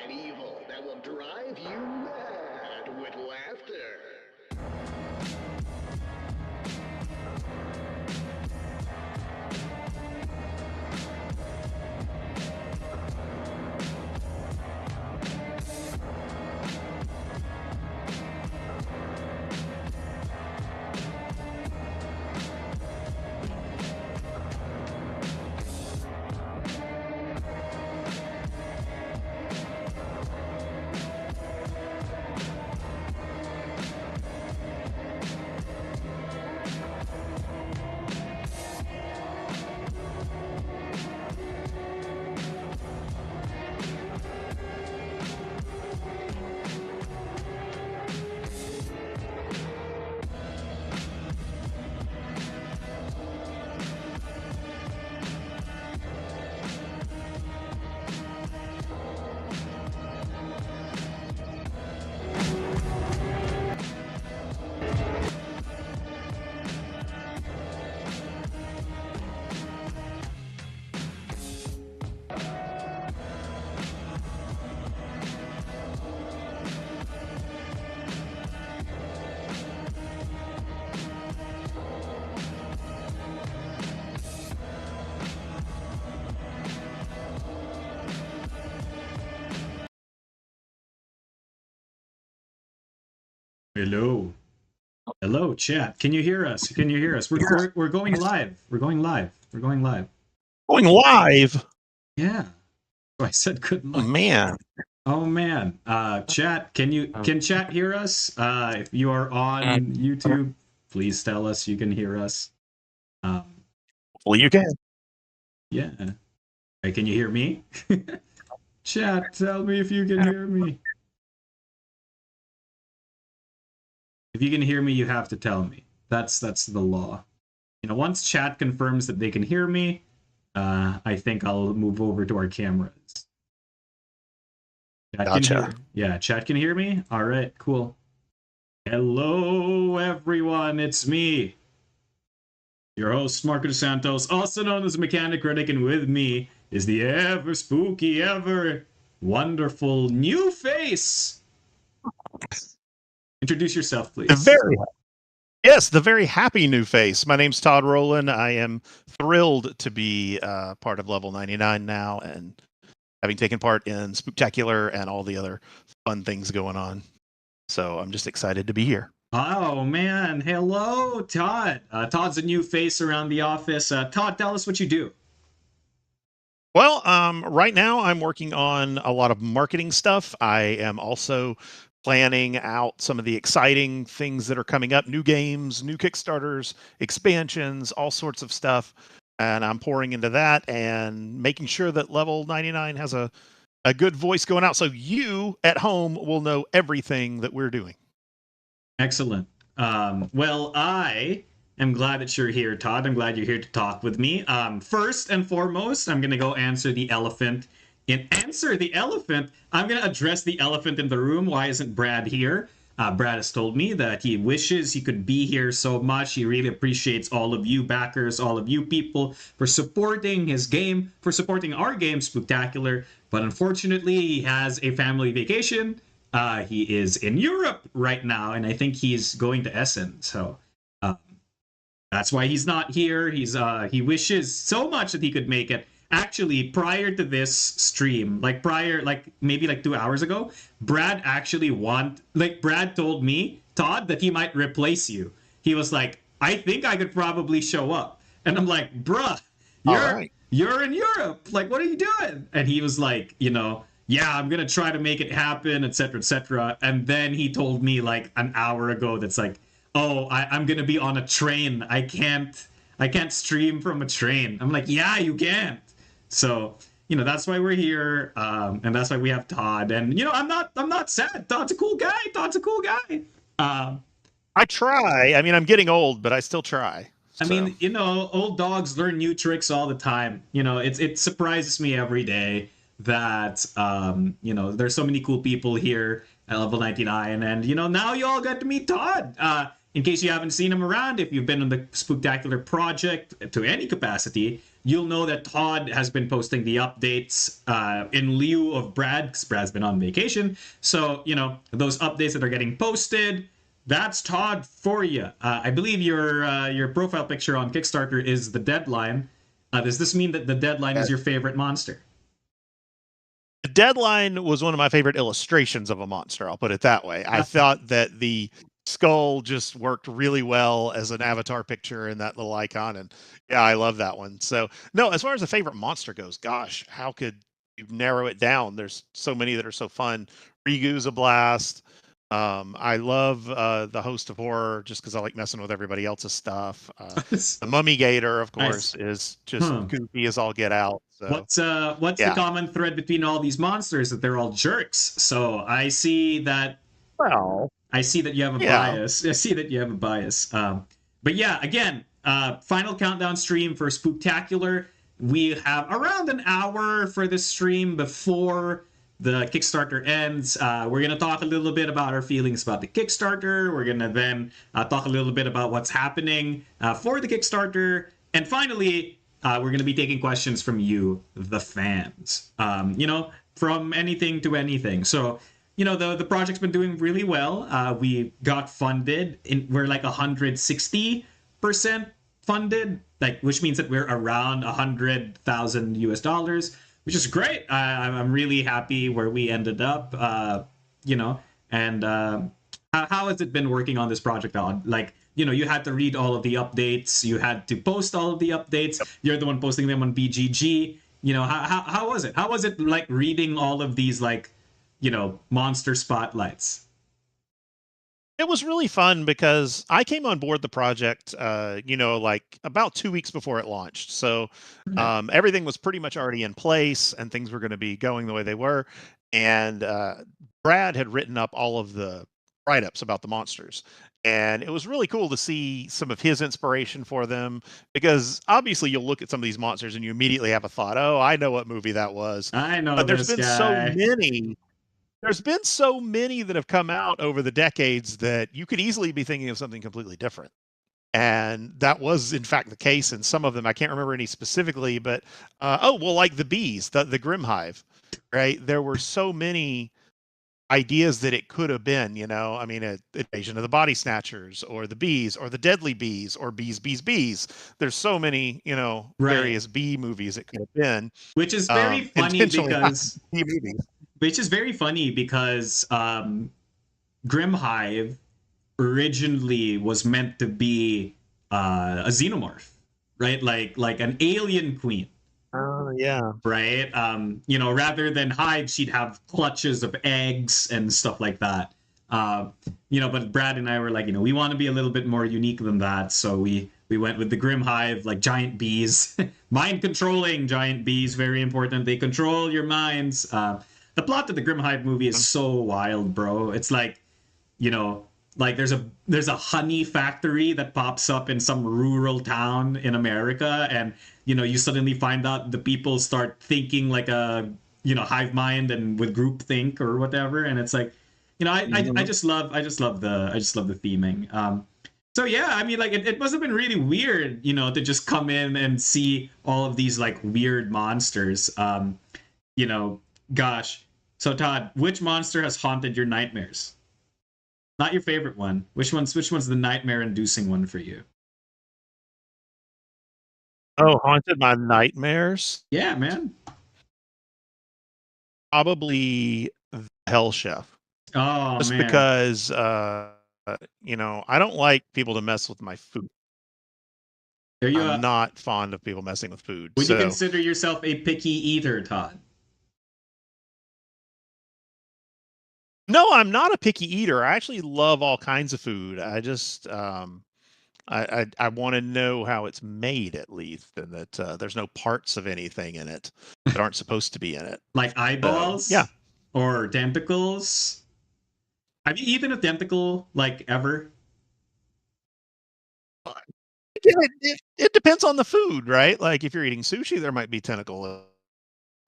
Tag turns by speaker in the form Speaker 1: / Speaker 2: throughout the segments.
Speaker 1: and evil that will drive you mad with laughter.
Speaker 2: Hello. Hello, chat. Can you hear us? Can you hear us? We're going live. We're going live. We're going live.
Speaker 3: Going live?
Speaker 2: Yeah. So I said good
Speaker 3: Oh,
Speaker 2: morning.
Speaker 3: man.
Speaker 2: Oh man. Chat, can chat hear us? If you are on YouTube, please tell us you can hear us.
Speaker 3: Well, you can.
Speaker 2: Yeah. Hey, can you hear me? Chat, tell me if you can hear me. If you can hear me, you have to tell me. That's the law. You know, once chat confirms that they can hear me, I think I'll move over to our cameras. Chat
Speaker 3: Gotcha.
Speaker 2: Yeah, chat can hear me? All right, cool. Hello, everyone. It's me, your host, Marco DeSantos, also known as Mechanic Critic, and with me is the ever spooky, ever wonderful new face. Introduce yourself, please.
Speaker 3: The very happy new face. My name's Todd Rowland. I am thrilled to be part of Level 99 now and having taken part in Spooktacular and all the other fun things going on. So I'm just excited to be here.
Speaker 2: Oh, man. Hello, Todd. Todd's a new face around the office. Todd, tell us what you do.
Speaker 3: Well, right now I'm working on a lot of marketing stuff. I am also planning out some of the exciting things that are coming up, new games, new Kickstarters, expansions, all sorts of stuff. And I'm pouring into that and making sure that Level 99 has a good voice going out so you at home will know everything that we're doing.
Speaker 2: Excellent. Well, I am glad that you're here, Todd. I'm glad you're here to talk with me. First and foremost, I'm going to go answer the elephant. I'm going to address the elephant in the room. Why isn't Brad here? Brad has told me that he wishes he could be here so much. He really appreciates all of you backers, all of you people for supporting his game, for supporting our game, Spooktacular. But unfortunately, he has a family vacation. He is in Europe right now, and I think he's going to Essen. So that's why he's not here. He wishes so much that he could make it. Actually, prior to this stream, maybe 2 hours ago, Brad told me, Todd, that he might replace you. He was like, I think I could probably show up. And I'm like, bruh, you're in Europe. Like, what are you doing? And he was like, yeah, I'm going to try to make it happen, etc., etc. And then he told me like an hour ago that's like, oh, I'm going to be on a train. I can't stream from a train. I'm like, yeah, you can't. So, that's why we're here, and that's why we have Todd. And I'm not sad. Todd's a cool guy.
Speaker 3: I try. I mean, I'm getting old, but I still try.
Speaker 2: So. I mean, old dogs learn new tricks all the time. It surprises me every day that there's so many cool people here at Level 99, and now you all got to meet Todd. in case you haven't seen him around, if you've been on the Spooktacular project to any capacity, you'll know that Todd has been posting the updates in lieu of Brad, because Brad's been on vacation. So, those updates that are getting posted, that's Todd for you. I believe your profile picture on Kickstarter is the deadline. Does this mean that the deadline is your favorite monster?
Speaker 3: The deadline was one of my favorite illustrations of a monster. I'll put it that way. I thought that the skull just worked really well as an avatar picture and that little icon. And yeah, I love that one. So no, as far as the favorite monster goes, gosh, how could you narrow it down? There's so many that are so fun. Rigu's a blast. I love the Host of Horror just because I like messing with everybody else's stuff. The Mummy Gator, of course, is just goofy as all get out. So,
Speaker 2: what's the common thread between all these monsters? That they're all jerks. So I see that.
Speaker 3: Well,
Speaker 2: I see that you have a bias. I see that you have a bias. But yeah, again, final countdown stream for Spooktacular. We have around an hour for this stream before the Kickstarter ends. We're going to talk a little bit about our feelings about the Kickstarter. We're going to then talk a little bit about what's happening for the Kickstarter. And finally, we're going to be taking questions from you, the fans. From anything to anything. So, the project's been doing really well. We got funded. We're like 160% funded, which means that we're around 100,000 US dollars, which is great. I'm really happy where we ended up, and how has it been working on this project, Odd? You had to read all of the updates. You had to post all of the updates. Yep. You're the one posting them on BGG. How was it? How was it like reading all of these, monster spotlights?
Speaker 3: It was really fun because I came on board the project, about 2 weeks before it launched. So everything was pretty much already in place and things were going to be going the way they were. And Brad had written up all of the write-ups about the monsters. And it was really cool to see some of his inspiration for them, because obviously you'll look at some of these monsters and you immediately have a thought, oh, I know what movie that was.
Speaker 2: I know
Speaker 3: But
Speaker 2: there's been
Speaker 3: so many. There's been so many that have come out over the decades that you could easily be thinking of something completely different. And that was, in fact, the case in some of them. I can't remember any specifically, but, like the bees, the Grim Hive, right? There were so many ideas that it could have been, I mean, an Invasion of the Body Snatchers, or the bees, or the Deadly Bees, or Bees. There's so many, various bee movies it could have been.
Speaker 2: Which is very funny because... Which is very funny because Grim Hive originally was meant to be a xenomorph, right? Like an alien queen.
Speaker 3: Oh, yeah.
Speaker 2: Right? Rather than hive, she'd have clutches of eggs and stuff like that. But Brad and I were like, we want to be a little bit more unique than that. So we went with the Grim Hive, like giant bees. Mind-controlling giant bees, very important. They control your minds. The plot of the Grim Hive movie is so wild, bro. It's like, there's a honey factory that pops up in some rural town in America, and you suddenly find out the people start thinking like a hive mind and with group think or whatever, and it's like, I just love the theming. So yeah, I mean, it must have been really weird, to just come in and see all of these like weird monsters. Gosh. So Todd, which monster has haunted your nightmares? Not your favorite one. Which one's the nightmare-inducing one for you?
Speaker 3: Oh, haunted my nightmares?
Speaker 2: Yeah, man.
Speaker 3: Probably the Hell Chef.
Speaker 2: Oh,
Speaker 3: just
Speaker 2: man.
Speaker 3: Because I don't like people to mess with my food. I'm not fond of people messing with food.
Speaker 2: Would you consider yourself a picky eater, Todd?
Speaker 3: No, I'm not a picky eater. I actually love all kinds of food. I just I want to know how it's made, at least, and that there's no parts of anything in it that aren't supposed to be in it.
Speaker 2: Like eyeballs?
Speaker 3: Yeah.
Speaker 2: Or tentacles? Have you eaten a tentacle, ever?
Speaker 3: It depends on the food, right? Like, if you're eating sushi, there might be tentacle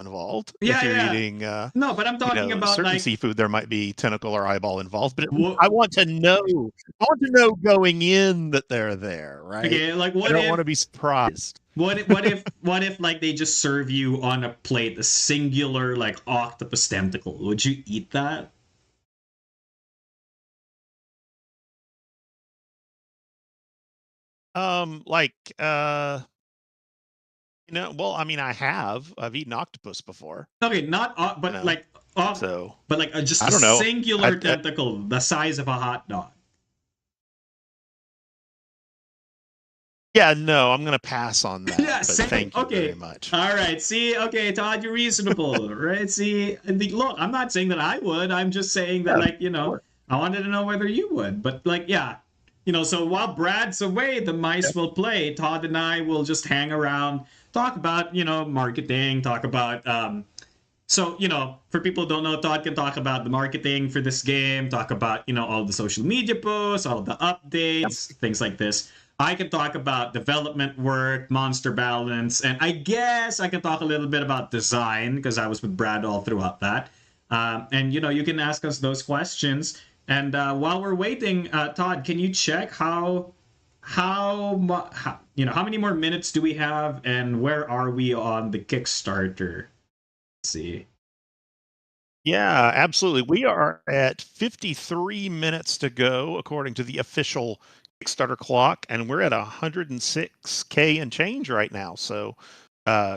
Speaker 3: involved.
Speaker 2: Yeah,
Speaker 3: If you're
Speaker 2: yeah.
Speaker 3: eating,
Speaker 2: No, but I'm talking about
Speaker 3: certain
Speaker 2: like
Speaker 3: seafood, there might be tentacle or eyeball involved. But
Speaker 2: what,
Speaker 3: I want to know. I want to know going in that they're there, right?
Speaker 2: okay, like
Speaker 3: I don't want to be surprised.
Speaker 2: what if like they just serve you on a plate a singular like octopus tentacle? Would you eat that?
Speaker 3: Like, well, I mean, I've eaten octopus before,
Speaker 2: Okay, not
Speaker 3: you
Speaker 2: but
Speaker 3: know,
Speaker 2: like
Speaker 3: so
Speaker 2: but like just
Speaker 3: I
Speaker 2: a
Speaker 3: don't know.
Speaker 2: singular tentacle the size of a hot dog.
Speaker 3: Yeah, no, I'm gonna pass on that,
Speaker 2: Yeah,
Speaker 3: but
Speaker 2: same.
Speaker 3: thank you very
Speaker 2: Okay.
Speaker 3: much.
Speaker 2: All right. See, okay, Todd, you're reasonable, right? See, look, I'm not saying that I would. I'm just saying that,
Speaker 3: Yeah,
Speaker 2: like,
Speaker 3: sure.
Speaker 2: I wanted to know whether you would. But, like, yeah, so while Brad's away, the mice will play. Todd and I will just hang around, talk about, marketing, talk about, so, for people who don't know, Todd can talk about the marketing for this game, talk about, all the social media posts, all the
Speaker 3: Yep.
Speaker 2: updates, things like this. I can talk about development work, monster balance, and I guess I can talk a little bit about design because I was with Brad all throughout that. And, you can ask us those questions. And while we're waiting, Todd, can you check how many more minutes do we have and where are we on the Kickstarter? See.
Speaker 3: Yeah, absolutely. We are at 53 minutes to go, according to the official Kickstarter clock, and we're at 106K and change right now. So,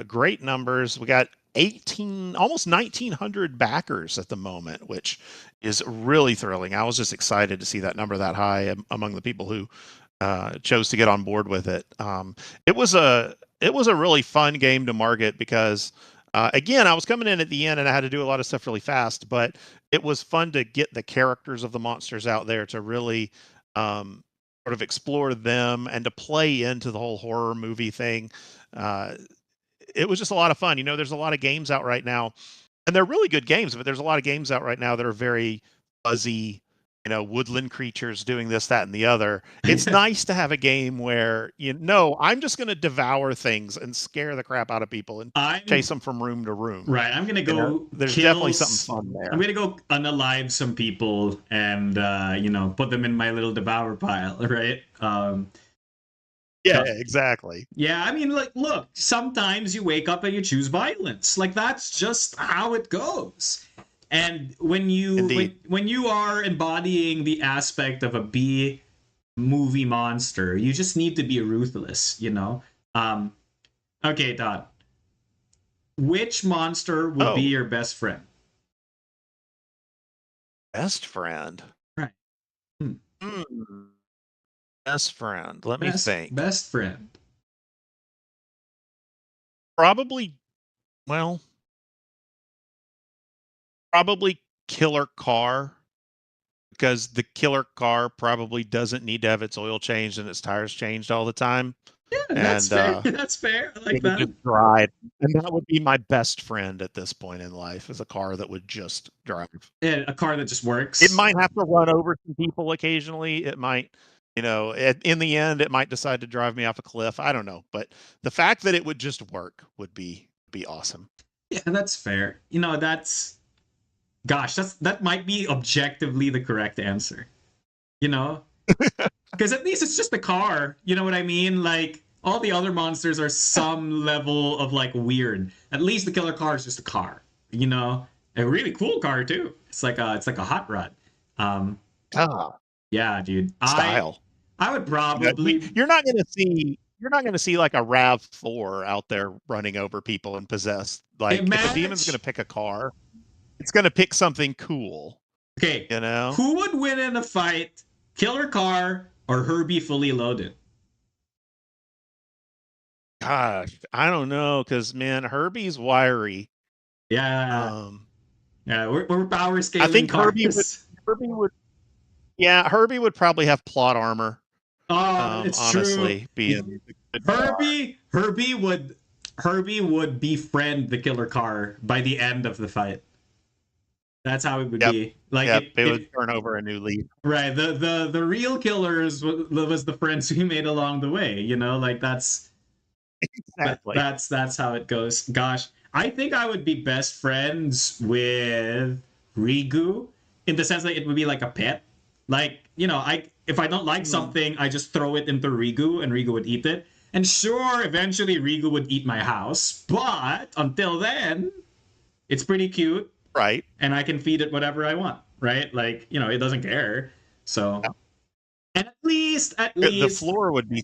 Speaker 3: great numbers. We got 18, almost 1,900 backers at the moment, which is really thrilling. I was just excited to see that number that high among the people who chose to get on board with it. It was a really fun game to market because again, I was coming in at the end and I had to do a lot of stuff really fast, but it was fun to get the characters of the monsters out there to really sort of explore them and to play into the whole horror movie thing. Uh, it was just a lot of fun. There's a lot of games out right now, and they're really good games, but there's a lot of games out right now that are very fuzzy, woodland creatures doing this, that, and the other. It's nice to have a game where, I'm just going to devour things and scare the crap out of people and chase them from room to room.
Speaker 2: Right. I'm gonna go.
Speaker 3: There's definitely something fun there.
Speaker 2: I'm gonna go unalive some people and put them in my little devour pile. Right.
Speaker 3: Yeah, exactly.
Speaker 2: Yeah, I mean, like, look, sometimes you wake up and you choose violence. Like, that's just how it goes. And when you are embodying the aspect of a B movie monster, you just need to be ruthless. Okay, Todd. Which monster would be your best friend?
Speaker 3: Best friend.
Speaker 2: Right.
Speaker 3: Best friend. Let me think.
Speaker 2: Best friend.
Speaker 3: Probably, probably killer car, because the killer car probably doesn't need to have its oil changed and its tires changed all the time.
Speaker 2: Yeah, that's fair. That's fair. I like that.
Speaker 3: Just drive. And that would be my best friend at this point in life, is a car that would just drive.
Speaker 2: Yeah, a car that just works.
Speaker 3: It might have to run over some people occasionally. It might, in the end, it might decide to drive me off a cliff. I don't know. But the fact that it would just work would be awesome.
Speaker 2: Yeah, that's fair. That might be objectively the correct answer. Because at least it's just a car. You know what I mean? Like, all the other monsters are some level of like weird. At least the killer car is just a car. A really cool car too. It's like a hot rod. Yeah, dude.
Speaker 3: Style.
Speaker 2: I would probably.
Speaker 3: You're not gonna see like a RAV4 out there running over people and possessed. Like, if a demon's gonna pick a car, it's gonna pick something cool.
Speaker 2: Okay. Who would win in a fight? Killer car or Herbie fully loaded?
Speaker 3: Gosh, I don't know, because man, Herbie's wiry.
Speaker 2: Yeah. Yeah, we're power scaling.
Speaker 3: I think
Speaker 2: cars.
Speaker 3: Herbie would probably have plot armor.
Speaker 2: Oh, it's
Speaker 3: honestly,
Speaker 2: true. Herbie would befriend the killer car by the end of the fight. That's how it would be. Like,
Speaker 3: it would turn over a new leaf.
Speaker 2: Right. The real killers was the friends we made along the way. Like, that's
Speaker 3: exactly.
Speaker 2: That's how it goes. Gosh, I think I would be best friends with Rigu in the sense that it would be like a pet. Like, if I don't like something, I just throw it into Rigu and Rigu would eat it. And sure, eventually Rigu would eat my house, but until then, it's pretty cute
Speaker 3: Right.
Speaker 2: and I can feed it whatever I want, right? Like, it doesn't care. So, and at
Speaker 3: The
Speaker 2: least,
Speaker 3: floor would be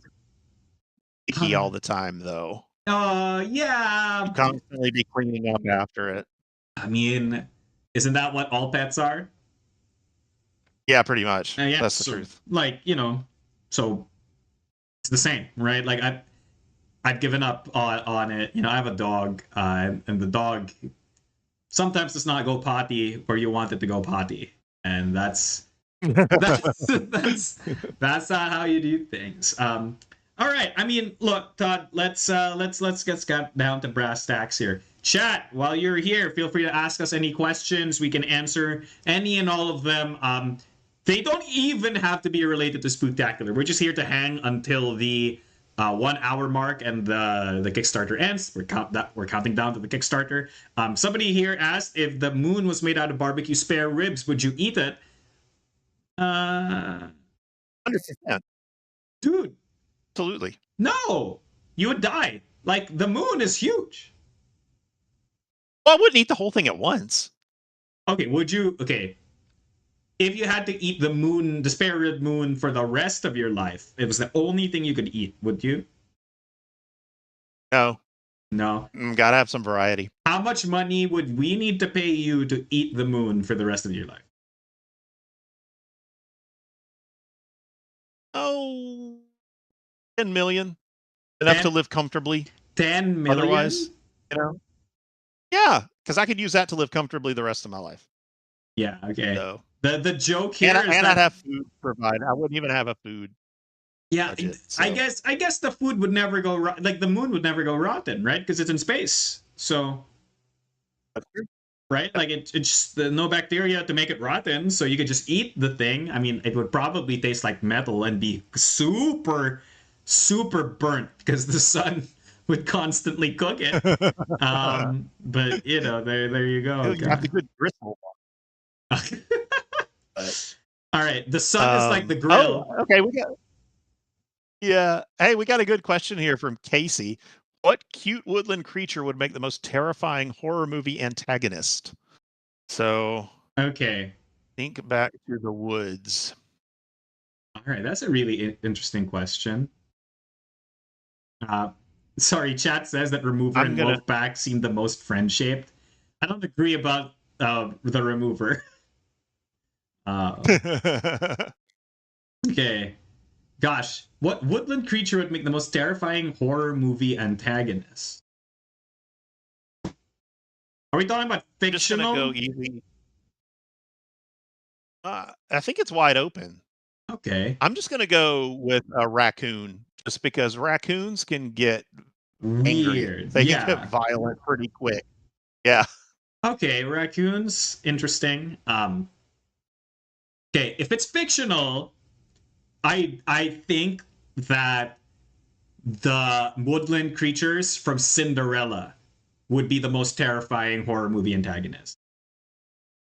Speaker 3: sticky all the time, though.
Speaker 2: yeah.
Speaker 3: You'd constantly be cleaning up after it.
Speaker 2: I mean, isn't that what all pets are?
Speaker 3: Yeah, pretty much.
Speaker 2: Yeah,
Speaker 3: That's the
Speaker 2: so,
Speaker 3: truth.
Speaker 2: like, so it's the same, right? Like I've given up on it. I have a dog, and the dog sometimes does not go potty where you want it to go potty, and that's that's not how you do things. All right. I mean, look, Todd. Let's get down to brass tacks here. Chat, while you're here, feel free to ask us any questions. We can answer any and all of them. They don't even have to be related to Spooktacular. We're just here to hang until the 1 hour mark and the Kickstarter ends. We're counting down to the Kickstarter. Somebody here asked if the moon was made out of barbecue spare ribs, would you eat it?
Speaker 3: 100%.
Speaker 2: Dude,
Speaker 3: Absolutely.
Speaker 2: no, you would die. Like, the moon is huge.
Speaker 3: Well, I wouldn't eat the whole thing at once.
Speaker 2: Okay, would you? Okay, if you had to eat the moon, the spare rib moon, for the rest of your life, it was the only thing you could eat, would you?
Speaker 3: No.
Speaker 2: No.
Speaker 3: Gotta have some variety.
Speaker 2: How much money would we need to pay you to eat the moon for the rest of your life?
Speaker 3: Oh, 10 million. Enough
Speaker 2: 10,
Speaker 3: to live comfortably.
Speaker 2: 10 million?
Speaker 3: Otherwise, Yeah, because I could use that to live comfortably the rest of my life.
Speaker 2: Yeah, okay.
Speaker 3: So,
Speaker 2: The joke here
Speaker 3: and
Speaker 2: is
Speaker 3: I'd
Speaker 2: that,
Speaker 3: have food provided. I wouldn't even have a food.
Speaker 2: yeah,
Speaker 3: budget, so.
Speaker 2: I guess the food would never go like the moon would never go rotten, right? Because it's in space. So,
Speaker 3: That's true.
Speaker 2: right? Like it's just no bacteria to make it rotten, so you could just eat the thing. I mean, it would probably taste like metal and be super, super burnt because the sun would constantly cook it. But there you go.
Speaker 3: You have the good bristle.
Speaker 2: All right, the sun is like the grill.
Speaker 3: Oh, okay, Hey, we got a good question here from Casey. What cute woodland creature would make the most terrifying horror movie antagonist? So,
Speaker 2: okay,
Speaker 3: think back to the woods.
Speaker 2: All right, that's a really interesting question. Sorry, chat says that Remover and Wolfpack seem the most friend-shaped. I don't agree about the Remover. Okay. Gosh, what woodland creature would make the most terrifying horror movie antagonist? Are we talking about fictional?
Speaker 3: I'm just gonna go easy. I think it's wide open.
Speaker 2: Okay.
Speaker 3: I'm just gonna go with a raccoon, just because raccoons can get
Speaker 2: weird.
Speaker 3: Angry. They can get violent pretty quick. Yeah.
Speaker 2: Okay, raccoons, interesting. Okay, if it's fictional, I think that the woodland creatures from Cinderella would be the most terrifying horror movie antagonist.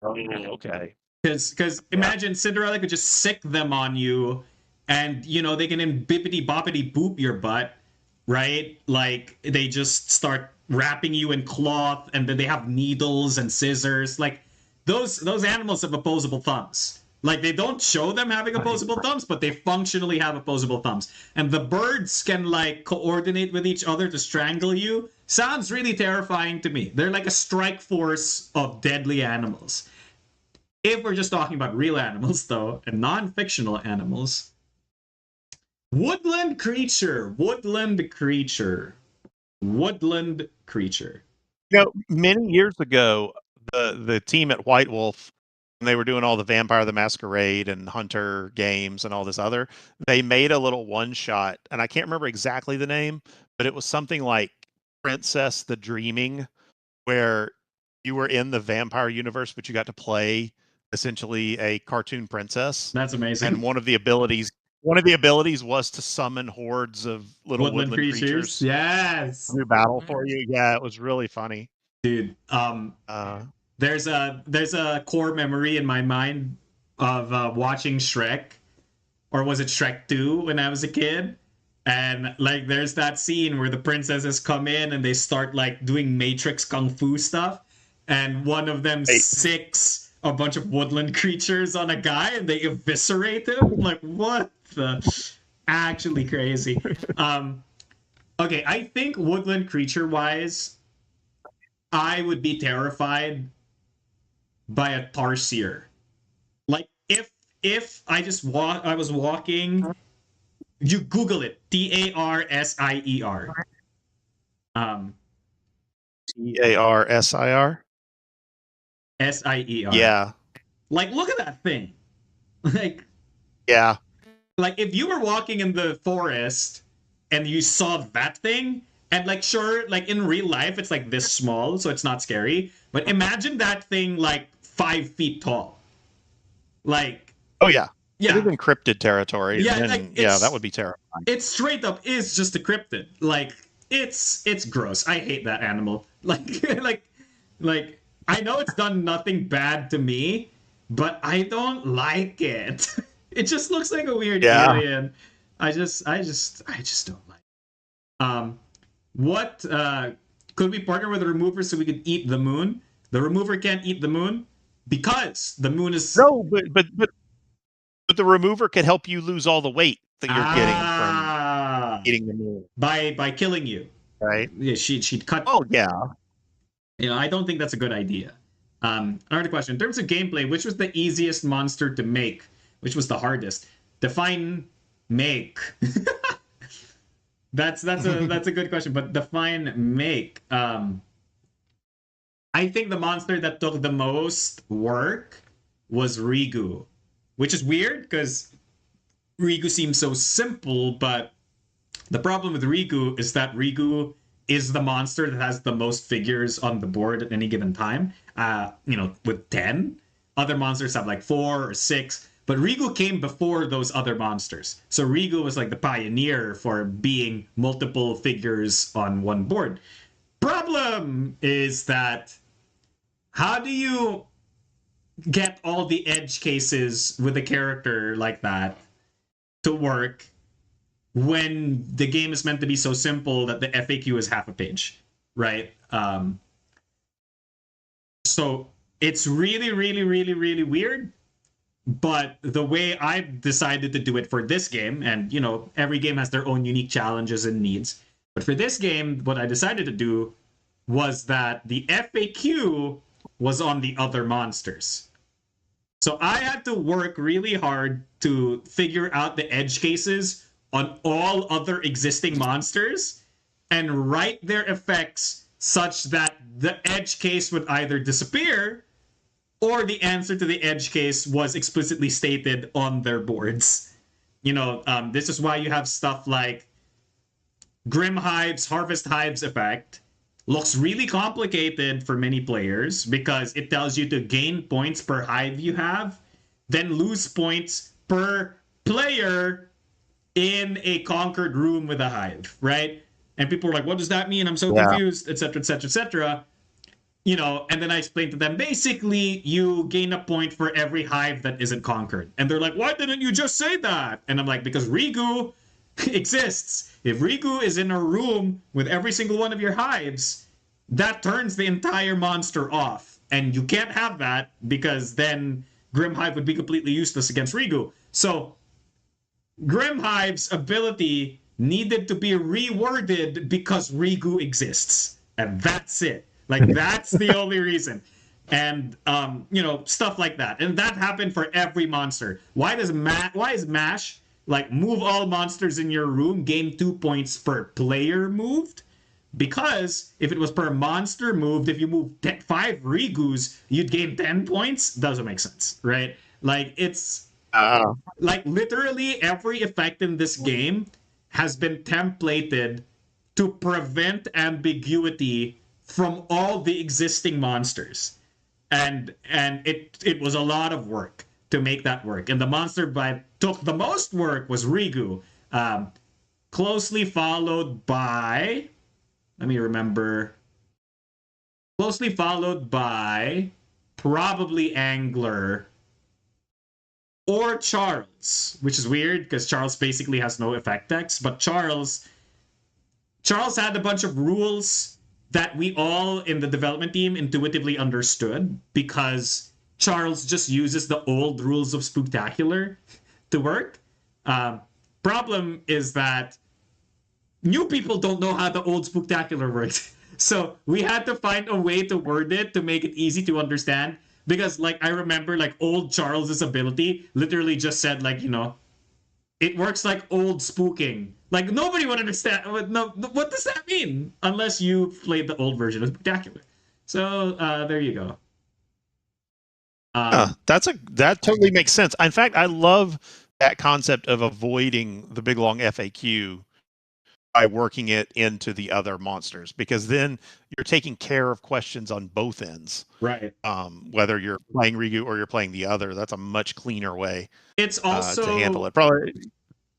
Speaker 3: Oh, okay.
Speaker 2: Because imagine Cinderella could just sick them on you, and they can bippity boppity boop your butt, right? Like they just start wrapping you in cloth, and then they have needles and scissors. Like those animals have opposable thumbs. Like they don't show them having opposable thumbs, but they functionally have opposable thumbs. And the birds can like coordinate with each other to strangle you. Sounds really terrifying to me. They're like a strike force of deadly animals. If we're just talking about real animals, though, and non-fictional animals, woodland creature.
Speaker 3: Many years ago, the team at White Wolf, when they were doing all the Vampire the Masquerade and Hunter games and all this other, they made a little one-shot, and I can't remember exactly the name, but it was something like Princess the Dreaming, where you were in the vampire universe, but you got to play essentially a cartoon princess.
Speaker 2: That's amazing.
Speaker 3: And one of the abilities was to summon hordes of little woodland creatures.
Speaker 2: Yes.
Speaker 3: To battle for you. Yeah, it was really funny.
Speaker 2: Dude, there's a core memory in my mind of watching Shrek, or was it Shrek 2 when I was a kid? And like there's that scene where the princesses come in and they start like doing Matrix Kung Fu stuff, and one of them
Speaker 3: Hey.
Speaker 2: sicks a bunch of woodland creatures on a guy and they eviscerate him. I'm like, what the? Actually crazy. Okay, I think woodland creature wise, I would be terrified by a tarsier. Like if I was walking, you Google it, Tarsier. Um,
Speaker 3: Tarsir.
Speaker 2: Sier.
Speaker 3: Yeah.
Speaker 2: Like, look at that thing. Like,
Speaker 3: Yeah.
Speaker 2: like if you were walking in the forest and you saw that thing, and like, sure, like in real life, it's like this small, so it's not scary. But imagine that thing like 5 feet tall. Like,
Speaker 3: Oh yeah. It is
Speaker 2: yeah,
Speaker 3: encrypted territory.
Speaker 2: yeah,
Speaker 3: And
Speaker 2: like
Speaker 3: yeah, that would be terrifying.
Speaker 2: it straight up is just a cryptid. Like, it's gross. I hate that animal. Like, like I know it's done nothing bad to me, but I don't like it. It just looks like a weird
Speaker 3: Yeah.
Speaker 2: alien. I just don't like it. What could we partner with a remover so we could eat the moon? The remover can't eat the moon because the moon is
Speaker 3: No, but the remover could help you lose all the weight that you're getting from eating the moon.
Speaker 2: by killing you.
Speaker 3: Right?
Speaker 2: Yeah, she'd cut.
Speaker 3: Oh yeah.
Speaker 2: You know, I don't think that's a good idea. Another question. In terms of gameplay, which was the easiest monster to make? Which was the hardest? Define make. that's a good question, but define make. I think the monster that took the most work was Rigu, which is weird because Rigu seems so simple, but the problem with Rigu is that Rigu is the monster that has the most figures on the board at any given time. With 10. Other monsters have like 4 or 6. But Rigu came before those other monsters. So Rigu was like the pioneer for being multiple figures on one board. Problem is that how do you get all the edge cases with a character like that to work when the game is meant to be so simple that the FAQ is half a page, right? So it's really, really, really, really weird. But the way I've decided to do it for this game, and you know, every game has their own unique challenges and needs. But for this game, what I decided to do was that the FAQ was on the other monsters. So I had to work really hard to figure out the edge cases on all other existing monsters and write their effects such that the edge case would either disappear or the answer to the edge case was explicitly stated on their boards. You know, this is why you have stuff like Grim Hive's Harvest Hives effect. Looks really complicated for many players because it tells you to gain points per hive you have, then lose points per player in a conquered room with a hive, right? And people are like, what does that mean? I'm so confused, etc., etc., etc. You know, and then I explained to them, basically, you gain a point for every hive that isn't conquered. And they're like, why didn't you just say that? And I'm like, because Rigu exists. If Rigu is in a room with every single one of your hives, that turns the entire monster off. And you can't have that because then Grim Hive would be completely useless against Rigu. So Grim Hive's ability needed to be reworded because Rigu exists. And that's it. Like, that's the only reason. And, stuff like that. And that happened for every monster. Why is MASH, like, move all monsters in your room, gain 2 points per player moved? Because if it was per monster moved, if you move 5 Rigus, you'd gain 10 points? Doesn't make sense, right? Like, it's... like, literally every effect in this game has been templated to prevent ambiguity from all the existing monsters. And it was a lot of work to make that work. And the monster that took the most work was Rigu. Closely followed by... Let me remember. closely followed by probably Angler or Charles, which is weird because Charles basically has no effect text, but Charles had a bunch of rules that we all in the development team intuitively understood because Charles just uses the old rules of Spooktacular to work. Problem is that new people don't know how the old Spooktacular works. So we had to find a way to word it to make it easy to understand. Because like I remember like old Charles's ability literally just said like, it works like old spooking. Like nobody would understand. No, what does that mean? Unless you played the old version of Spooktacular. So there you go.
Speaker 3: That totally makes sense. In fact, I love that concept of avoiding the big long FAQ by working it into the other monsters, because then you're taking care of questions on both ends.
Speaker 2: Right.
Speaker 3: Whether you're playing Rigu or you're playing the other, that's a much cleaner way
Speaker 2: It's also
Speaker 3: to handle it. Probably,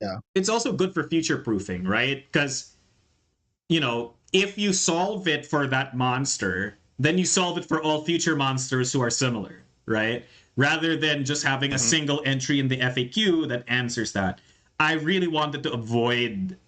Speaker 3: yeah.
Speaker 2: It's also good for future proofing, right? Because if you solve it for that monster, then you solve it for all future monsters who are similar, right? Rather than just having a single entry in the FAQ that answers that. I really wanted to avoid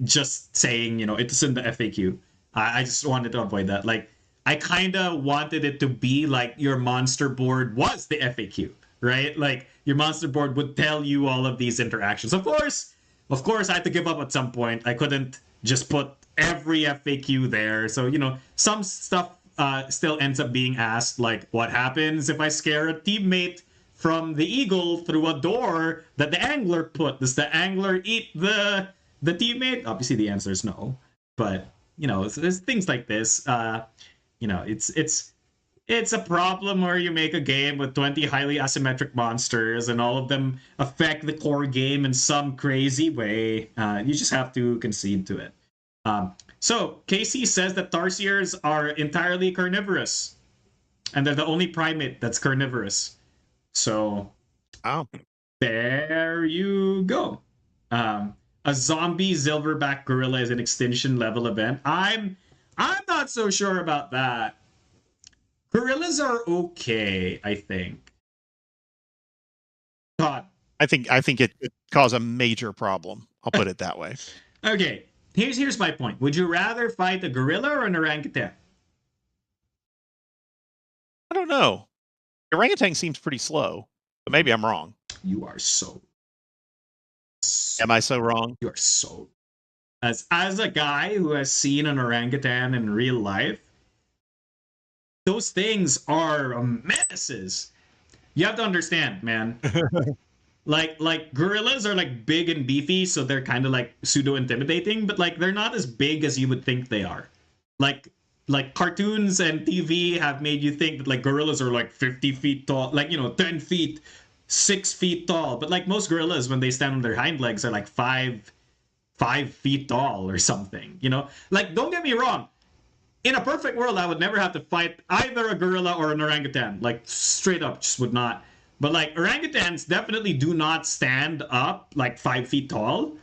Speaker 2: just saying, it's in the FAQ. I just wanted to avoid that. Like, I kind of wanted it to be like your monster board was the FAQ, right? Like, your monster board would tell you all of these interactions. Of course, I had to give up at some point. I couldn't just put every FAQ there. So, some stuff still ends up being asked, like, what happens if I scare a teammate from the eagle through a door that the angler put? Does the angler eat the teammate? Obviously, the answer is no. But there's things like this. It's a problem where you make a game with 20 highly asymmetric monsters and all of them affect the core game in some crazy way. You just have to concede to it. So Casey says that tarsiers are entirely carnivorous, and they're the only primate that's carnivorous. So, there you go. A zombie silverback gorilla is an extinction level event. I'm not so sure about that. Gorillas are okay, I think.
Speaker 3: I think it could cause a major problem. I'll put it that way.
Speaker 2: Okay, here's my point. Would you rather fight a gorilla or an orangutan?
Speaker 3: I don't know. Orangutan seems pretty slow, but maybe I'm wrong.
Speaker 2: You are so.
Speaker 3: Am I so wrong?
Speaker 2: You are so. As a guy who has seen an orangutan in real life, those things are menaces. You have to understand, man. like gorillas are like big and beefy, so they're kind of like pseudo intimidating, but like they're not as big as you would think they are. Like cartoons and TV have made you think that like gorillas are like 50 feet tall, like 10 feet, 6 feet tall. But like most gorillas, when they stand on their hind legs, are like 5 feet tall or something. Like don't get me wrong. In a perfect world, I would never have to fight either a gorilla or an orangutan. Like straight up, just would not. But like orangutans definitely do not stand up like 5 feet tall.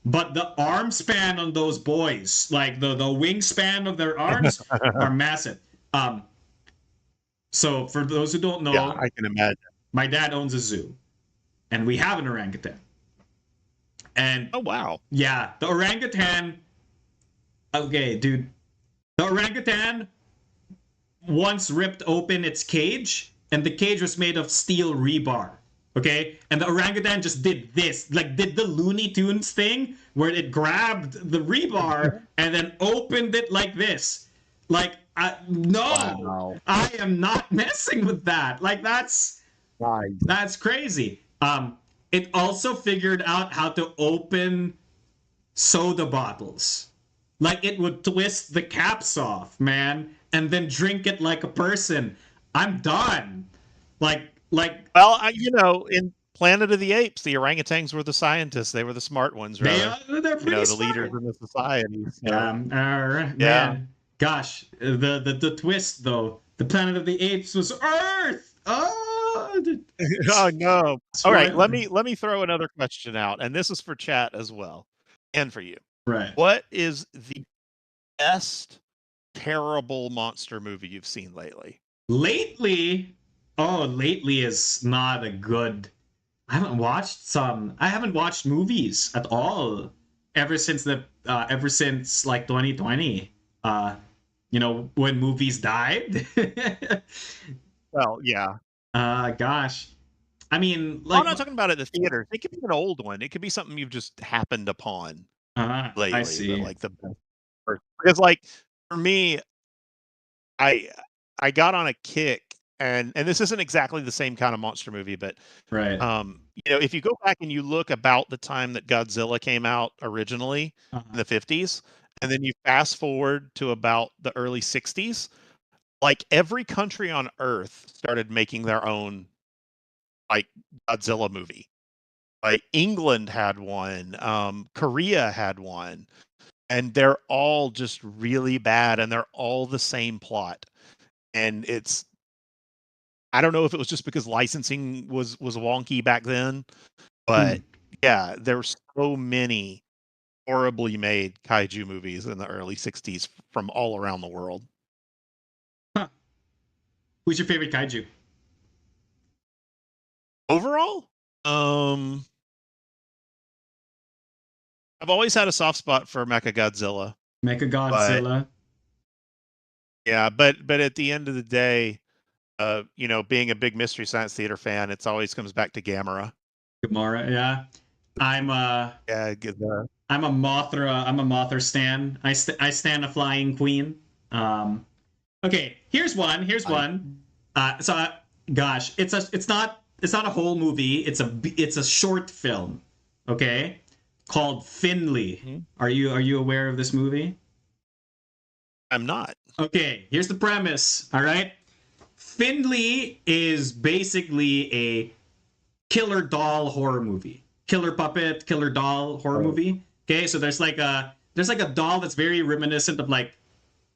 Speaker 2: But the arm span on those boys, like the wingspan of their arms, are massive. So for those who don't know,
Speaker 3: yeah, I can imagine.
Speaker 2: My dad owns a zoo, and we have an orangutan. And
Speaker 3: oh wow,
Speaker 2: yeah, the orangutan. Okay, dude, the orangutan once ripped open its cage, and the cage was made of steel rebar. Okay, and the orangutan just did this, like did the Looney Tunes thing where it grabbed the rebar and then opened it like this. Like, no, I am not messing with that. Like that's crazy. It also figured out how to open soda bottles. Like it would twist the caps off, man, and then drink it like a person. I'm done.
Speaker 3: Well, in Planet of the Apes, the orangutans were the scientists. They were the smart ones, right?
Speaker 2: They're pretty
Speaker 3: the
Speaker 2: smart.
Speaker 3: leaders in the society. So.
Speaker 2: Yeah. Man. Gosh, the twist though. The Planet of the Apes was Earth. Oh,
Speaker 3: oh no! All right, let me throw another question out, and this is for chat as well, and for you.
Speaker 2: Right.
Speaker 3: What is the best terrible monster movie you've seen lately?
Speaker 2: Lately, lately is not a good. I haven't watched movies at all ever since like 2020. When movies died.
Speaker 3: Well, yeah.
Speaker 2: Gosh. I mean,
Speaker 3: I'm
Speaker 2: like,
Speaker 3: not talking about it in the theater. It could be an old one. It could be something you've just happened upon
Speaker 2: I
Speaker 3: lately. That
Speaker 2: see.
Speaker 3: like the best. Because like for me, I I got on a kick, and this isn't exactly the same kind of monster movie, but
Speaker 2: Right.
Speaker 3: if you go back and you look about the time that Godzilla came out originally in
Speaker 2: Uh-huh.
Speaker 3: the 50s, and then you fast forward to about the early 60s, like every country on Earth started making their own like Godzilla movie. Like England had one, Korea had one, and they're all just really bad, and they're all the same plot. And I don't know if it was just because licensing was wonky back then,
Speaker 2: Hmm.
Speaker 3: but yeah, there's so many horribly made kaiju movies in the early 60s from all around the world.
Speaker 2: Huh. Who's your favorite kaiju?
Speaker 3: Overall, I've always had a soft spot for Mechagodzilla, but
Speaker 2: Mechagodzilla.
Speaker 3: yeah, but at the end of the day, being a big Mystery Science Theater fan, it's always comes back to Gamera.
Speaker 2: Gamora. Yeah. I'm
Speaker 3: Yeah,
Speaker 2: I'm a Mothra. I'm a Mothra stan. I stand a flying queen. Okay. Here's one. Here's
Speaker 3: I,
Speaker 2: one. Gosh, it's not a whole movie. It's a short film. Okay, called Finley.
Speaker 3: Mhm.
Speaker 2: Are you aware of this movie?
Speaker 3: I'm not.
Speaker 2: Okay. Here's the premise. All right. Finley is basically a killer doll horror movie. Killer puppet, killer doll horror movie. Okay, so there's like a doll that's very reminiscent of like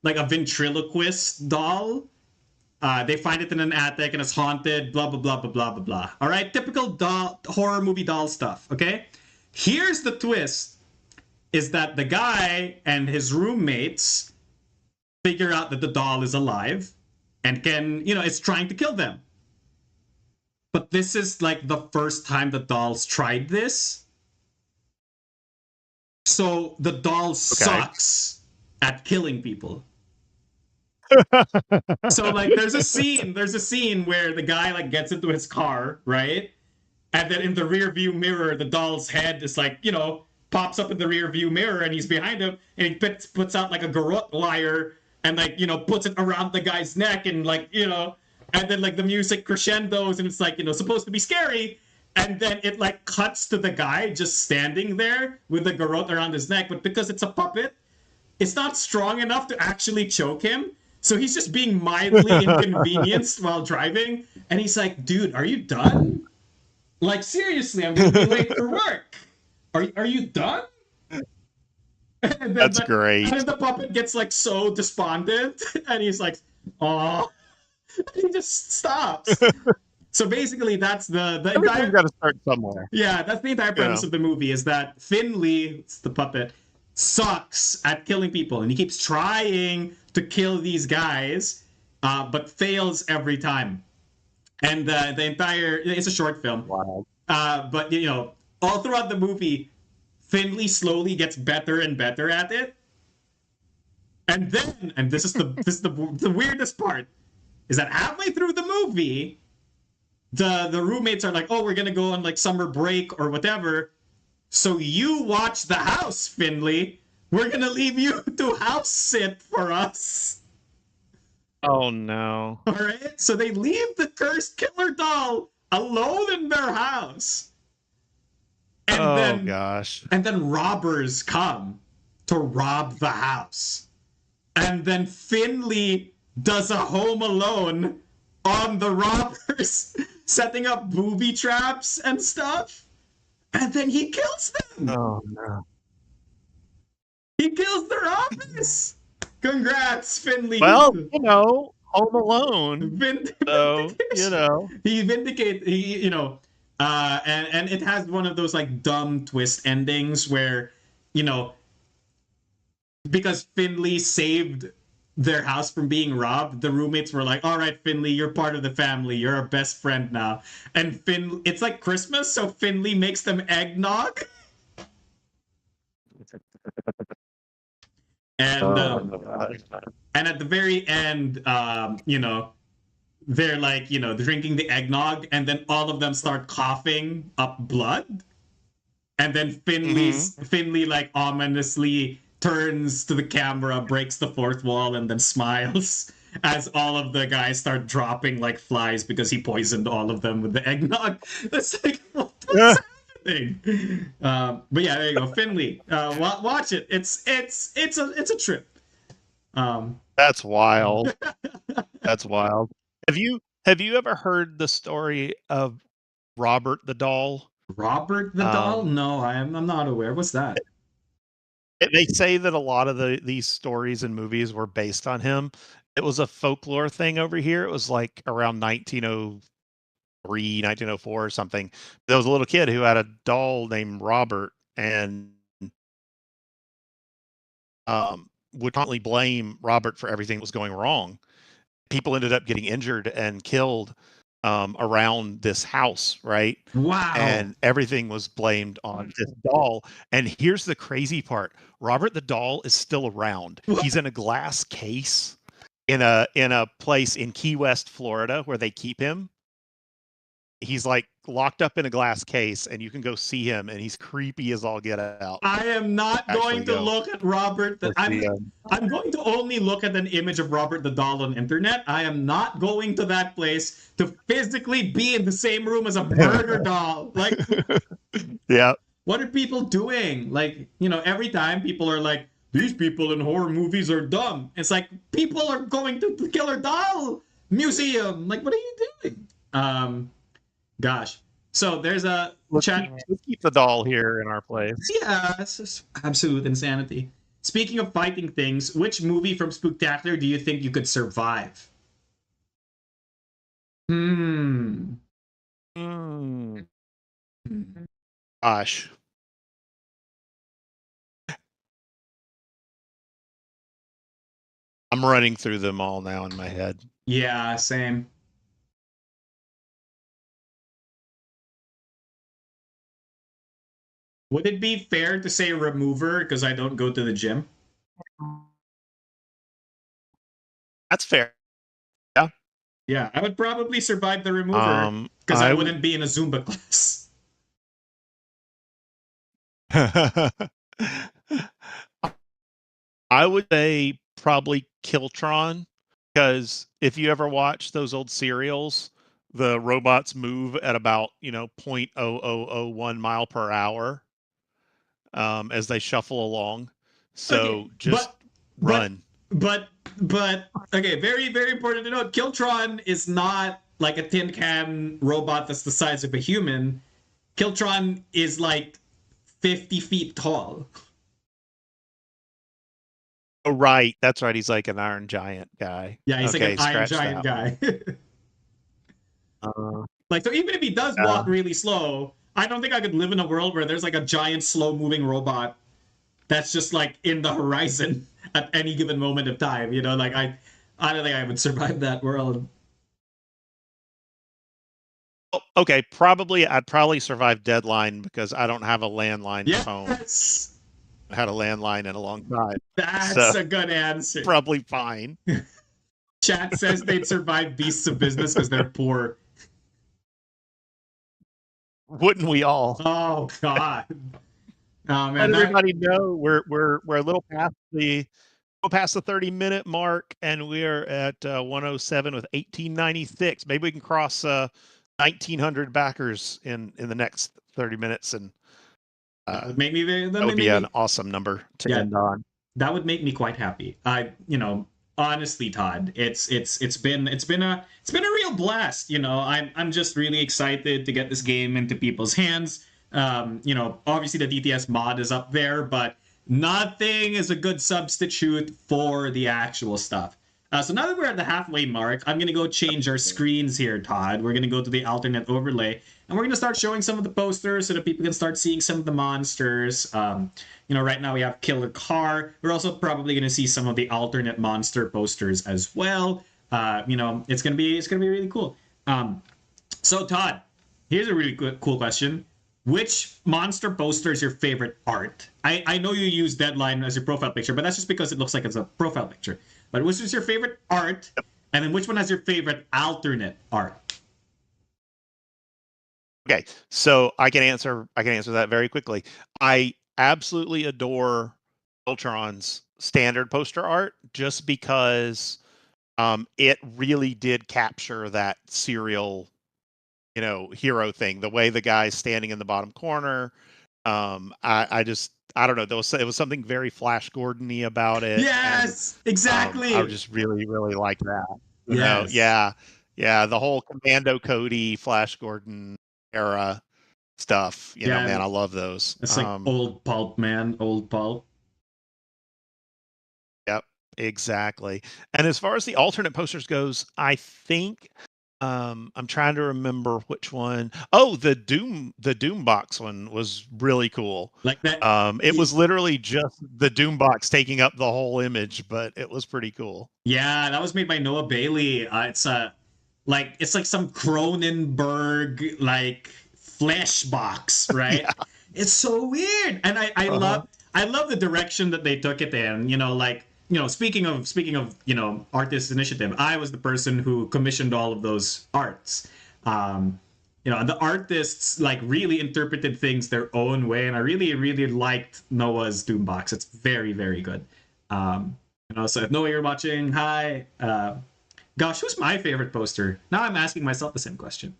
Speaker 2: a ventriloquist doll. They find it in an attic and it's haunted. Blah blah blah blah blah blah blah. All right, typical doll horror movie doll stuff. Okay, here's the twist: is that the guy and his roommates figure out that the doll is alive and is trying to kill them. But this is like the first time the dolls tried this. So the doll
Speaker 3: Okay.
Speaker 2: sucks at killing people. So like there's a scene where the guy like gets into his car, right? And then in the rear view mirror, the doll's head is like, pops up in the rear view mirror and he's behind him and he puts out like a garrote wire and like, puts it around the guy's neck and like, and then like the music crescendos and it's like, supposed to be scary. And then it like cuts to the guy just standing there with the garrote around his neck. But because it's a puppet, it's not strong enough to actually choke him. So he's just being mildly inconvenienced while driving. And he's like, dude, are you done? Like, seriously, I'm going to be late for work. Are you done? And then
Speaker 3: That's great.
Speaker 2: and then the puppet gets like so despondent. And he's like, oh. He just stops. So basically, that's the
Speaker 3: Everything's
Speaker 2: entire.
Speaker 3: got to start somewhere.
Speaker 2: Yeah, that's the entire premise of the movie. Is that Finley, it's the puppet, sucks at killing people, and he keeps trying to kill these guys, but fails every time. And the entire—it's a short film.
Speaker 3: Wow.
Speaker 2: But all throughout the movie, Finley slowly gets better and better at it. And then, and this is the weirdest part, is that halfway through the movie, the roommates are like, oh, we're gonna go on like summer break or whatever. So you watch the house, Finley. We're gonna leave you to house sit for us.
Speaker 3: Oh no.
Speaker 2: All right. So they leave the cursed killer doll alone in their house. And
Speaker 3: Gosh.
Speaker 2: and then robbers come to rob the house. And then Finley does a Home Alone on the robbers, setting up booby traps and stuff. And then he kills them.
Speaker 3: Oh no.
Speaker 2: He kills the robbers. Congrats, Finley.
Speaker 3: Well, Home Alone. So,
Speaker 2: He vindicate. And it has one of those like dumb twist endings where, because Finley saved their house from being robbed, the roommates were like, "All right, Finley, you're part of the family. You're our best friend now." And it's like Christmas, so Finley makes them eggnog. And and at the very end, they're like, drinking the eggnog, and then all of them start coughing up blood. And then Finley like ominously turns to the camera, breaks the fourth wall, and then smiles as all of the guys start dropping like flies because he poisoned all of them with the eggnog. That's like, what's happening? But yeah, there you go, Finley. Watch it. It's a trip.
Speaker 3: That's wild. That's wild. Have you ever heard the story of Robert the doll?
Speaker 2: Robert the doll? No, I'm not aware. What's that?
Speaker 3: They say that a lot of these stories and movies were based on him. It was a folklore thing over here. It was like around 1903, 1904 or something. There was a little kid who had a doll named Robert and would constantly blame Robert for everything that was going wrong. People ended up getting injured and killed around this house, right?
Speaker 2: Wow.
Speaker 3: And everything was blamed on this doll. And here's the crazy part. Robert the doll is still around. He's in a glass case in a place in Key West, Florida, where they keep him. He's like locked up in a glass case, and you can go see him, and he's creepy as all get out.
Speaker 2: I am not going to look at Robert. I'm going to only look at an image of Robert the doll on the internet. I am not going to that place to physically be in the same room as a murder doll. Like,
Speaker 3: yeah.
Speaker 2: What are people doing? Like, every time people are like, these people in horror movies are dumb. It's like, people are going to the Killer Doll Museum. Like, what are you doing? Gosh. So there's a chat.
Speaker 3: Let's keep the doll here in our place.
Speaker 2: Yeah, it's just absolute insanity. Speaking of fighting things, which movie from Spooktacular do you think you could survive?
Speaker 3: Gosh. I'm running through them all now in my head.
Speaker 2: Yeah, same. Would it be fair to say Remover because I don't go to the gym?
Speaker 3: That's fair. Yeah.
Speaker 2: Yeah, I would probably survive the Remover because I wouldn't be in a Zumba class.
Speaker 3: I would say probably Kiltron, because if you ever watch those old serials, the robots move at about 0.0001 mile per hour as they shuffle along. So just run.
Speaker 2: But okay, very, very important to note, Kiltron is not like a tin can robot that's the size of a human. Kiltron is like 50 feet tall.
Speaker 3: Oh, right. That's right. He's like an Iron Giant guy.
Speaker 2: Yeah, he's like an Iron Giant guy. Like, so even if he does walk really slow, I don't think I could live in a world where there's like a giant slow-moving robot that's just like in the horizon at any given moment of time. Like I don't think I would survive that world.
Speaker 3: Oh, okay, I'd probably survive Deadline because I don't have a landline phone. I had a landline in a long time.
Speaker 2: That's a good answer.
Speaker 3: Probably fine.
Speaker 2: Chat says they'd survive Beasts of Business because they're poor.
Speaker 3: Wouldn't we all?
Speaker 2: Oh God. Oh, man,
Speaker 3: let everybody know we're a little past the 30-minute mark, and we're at 107 with 1896. Maybe we can cross 1,900 backers in the next 30 minutes, and that would be an awesome number to end on.
Speaker 2: That would make me quite happy. Honestly, Todd, it's been a real blast. I'm just really excited to get this game into people's hands. Obviously the DTS mod is up there, but nothing is a good substitute for the actual stuff. So now that we're at the halfway mark, I'm gonna go change our screens here, Todd. We're gonna go to the alternate overlay, and we're gonna start showing some of the posters so that people can start seeing some of the monsters. Right now we have Killer Car. We're also probably gonna see some of the alternate monster posters as well. It's gonna be really cool. So Todd, here's a really cool question. Which monster poster is your favorite art? I know you use Deadline as your profile picture, but that's just because it looks like it's a profile picture. But which is your favorite art? And then which one has your favorite alternate art?
Speaker 3: Okay, so I can answer that very quickly. I absolutely adore Ultron's standard poster art just because it really did capture that serial, hero thing. The way the guy's standing in the bottom corner. I don't know. It was something very Flash Gordon-y about it.
Speaker 2: Yes,
Speaker 3: And,
Speaker 2: exactly.
Speaker 3: I just really, really like that.
Speaker 2: Yes.
Speaker 3: Yeah. The whole Commando Cody, Flash Gordon era stuff.
Speaker 2: Yeah,
Speaker 3: Man, I love those.
Speaker 2: it's like old pulp, man. Old pulp.
Speaker 3: Yep, exactly. And as far as the alternate posters goes, I think I'm trying to remember which one. Oh, the Doom box one was really cool.
Speaker 2: Like that.
Speaker 3: It was literally just the Doom box taking up the whole image, but it was pretty cool.
Speaker 2: Yeah, that was made by Noah Bailey. It's like some Cronenberg like flesh box, right?
Speaker 3: Yeah.
Speaker 2: It's so weird, and I love the direction that they took it in. Speaking of artist initiative, I was the person who commissioned all of those arts. The artists like really interpreted things their own way, and I really really liked Noah's Doombox. It's very very good. So if Noah you're watching, hi. Gosh, who's my favorite poster? Now I'm asking myself the same question.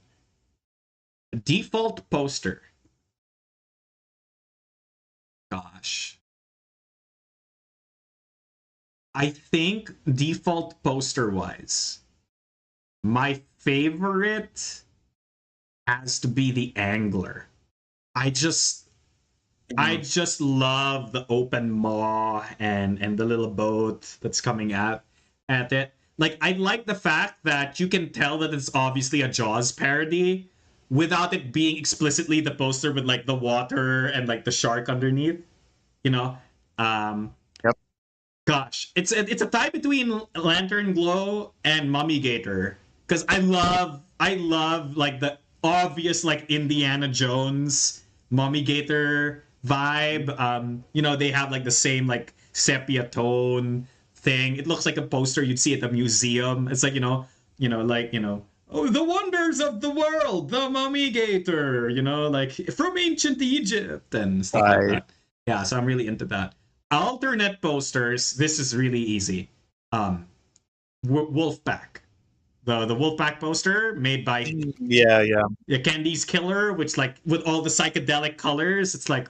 Speaker 2: Default poster. Gosh. I think default poster wise, my favorite has to be the Angler. I just love the open maw and the little boat that's coming at it. Like I like the fact that you can tell that it's obviously a Jaws parody without it being explicitly the poster with like the water and like the shark underneath. You know,
Speaker 3: Yep.
Speaker 2: Gosh, it's a tie between Lantern Glow and Mummy Gator because I love like the obvious like Indiana Jones Mummy Gator vibe. They have like the same like sepia tone thing. It looks like a poster you'd see at a museum. It's like oh, the wonders of the world, the Mummy Gator. Like from ancient Egypt and stuff like that. Yeah, so I'm really into that. Alternate posters. This is really easy. Wolfpack. The Wolfpack poster made by
Speaker 3: Yeah.
Speaker 2: Candy's Killer, which like with all the psychedelic colors, it's like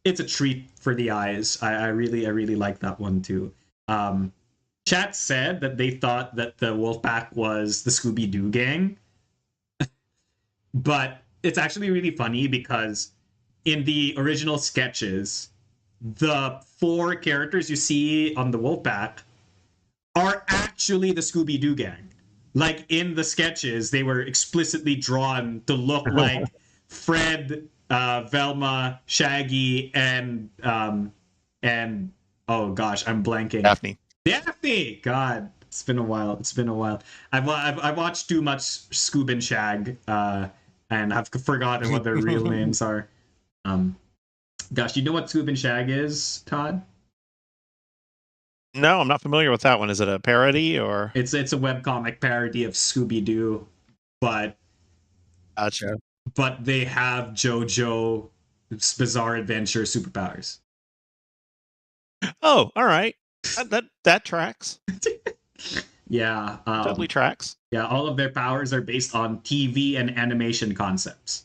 Speaker 2: it's a treat for the eyes. I really like that one too. Chat said that they thought that the Wolfpack was the Scooby Doo gang, but it's actually really funny because in the original sketches, the 4 characters you see on the Wolfpack are actually the Scooby Doo gang. Like in the sketches, they were explicitly drawn to look like Fred, Velma, Shaggy, and oh gosh, I'm blanking. Daphne. God, it's been a while. I've watched too much Scoob and Shag, and I've forgotten what their real names are. Gosh, you know what Scoob and Shag is, Todd?
Speaker 3: No, I'm not familiar with that one. Is it a parody or?
Speaker 2: It's a webcomic parody of Scooby Doo, but
Speaker 3: Gotcha.
Speaker 2: But they have JoJo's Bizarre Adventure superpowers.
Speaker 3: Oh, all right. That tracks.
Speaker 2: Yeah,
Speaker 3: totally tracks.
Speaker 2: Yeah, all of their powers are based on TV and animation concepts.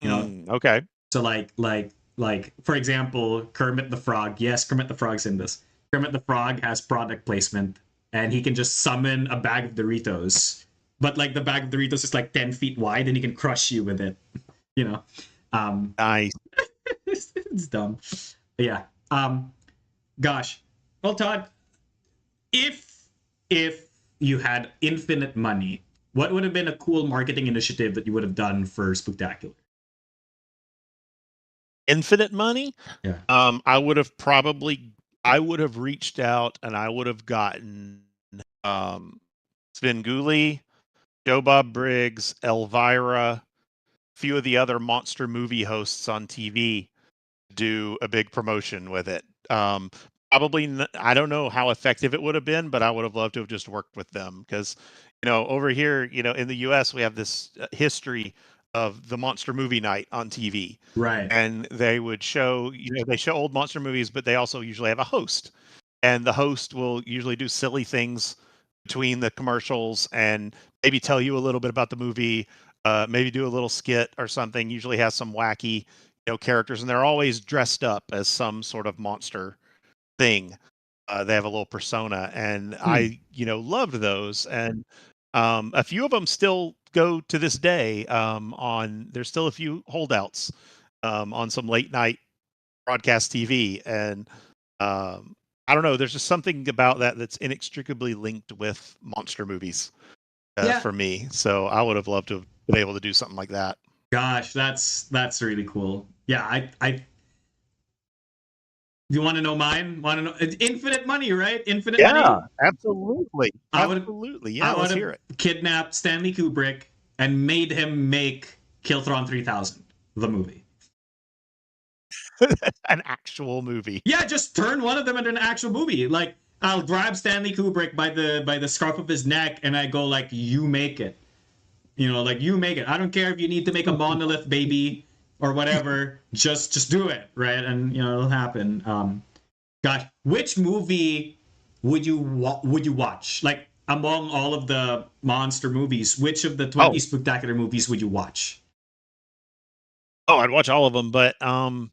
Speaker 3: Okay.
Speaker 2: So like for example, Kermit the Frog. Yes, Kermit the Frog's in this. Kermit the Frog has product placement, and he can just summon a bag of Doritos. But like the bag of Doritos is like 10 feet wide, and he can crush you with it.
Speaker 3: Nice.
Speaker 2: It's dumb. But yeah. Gosh. Well, Todd, if if you had infinite money, what would have been a cool marketing initiative that you would have done for Spooktacular?
Speaker 3: Infinite money.
Speaker 2: Yeah.
Speaker 3: I would have reached out and I would have gotten um, Sven Gulli, Joe Bob Briggs, Elvira, a few of the other monster movie hosts on TV do a big promotion with it. I don't know how effective it would have been, but I would have loved to have just worked with them because, over here, in the US, we have this history of the monster movie night on TV.
Speaker 2: Right.
Speaker 3: And they would show, they show old monster movies, but they also usually have a host. And the host will usually do silly things between the commercials and maybe tell you a little bit about the movie, maybe do a little skit or something, usually has some wacky characters, and they're always dressed up as some sort of monster thing. They have a little persona, and I loved those, and a few of them still go to this day. There's still a few holdouts on some late night broadcast TV, and I don't know, there's just something about that that's inextricably linked with monster movies
Speaker 2: Yeah.
Speaker 3: for me. So I would have loved to have been able to do something like that.
Speaker 2: Gosh, that's really cool. Yeah, I you want to know mine? Want to know infinite money, right? Infinite money.
Speaker 3: Absolutely.
Speaker 2: Absolutely.
Speaker 3: Yeah, let's
Speaker 2: would
Speaker 3: hear
Speaker 2: have
Speaker 3: it.
Speaker 2: kidnapped Stanley Kubrick and made him make Killtron 3000, the movie.
Speaker 3: An actual movie.
Speaker 2: Yeah, just turn one of them into an actual movie. Like, I'll grab Stanley Kubrick by the scruff of his neck and I go like, you make it. Like, you make it. I don't care if you need to make a monolith baby or whatever. Just do it, right? And it'll happen. Gosh, which movie would you watch? Like, among all of the monster movies, which of the 20 Spooktacular movies would you watch?
Speaker 3: Oh, I'd watch all of them, but the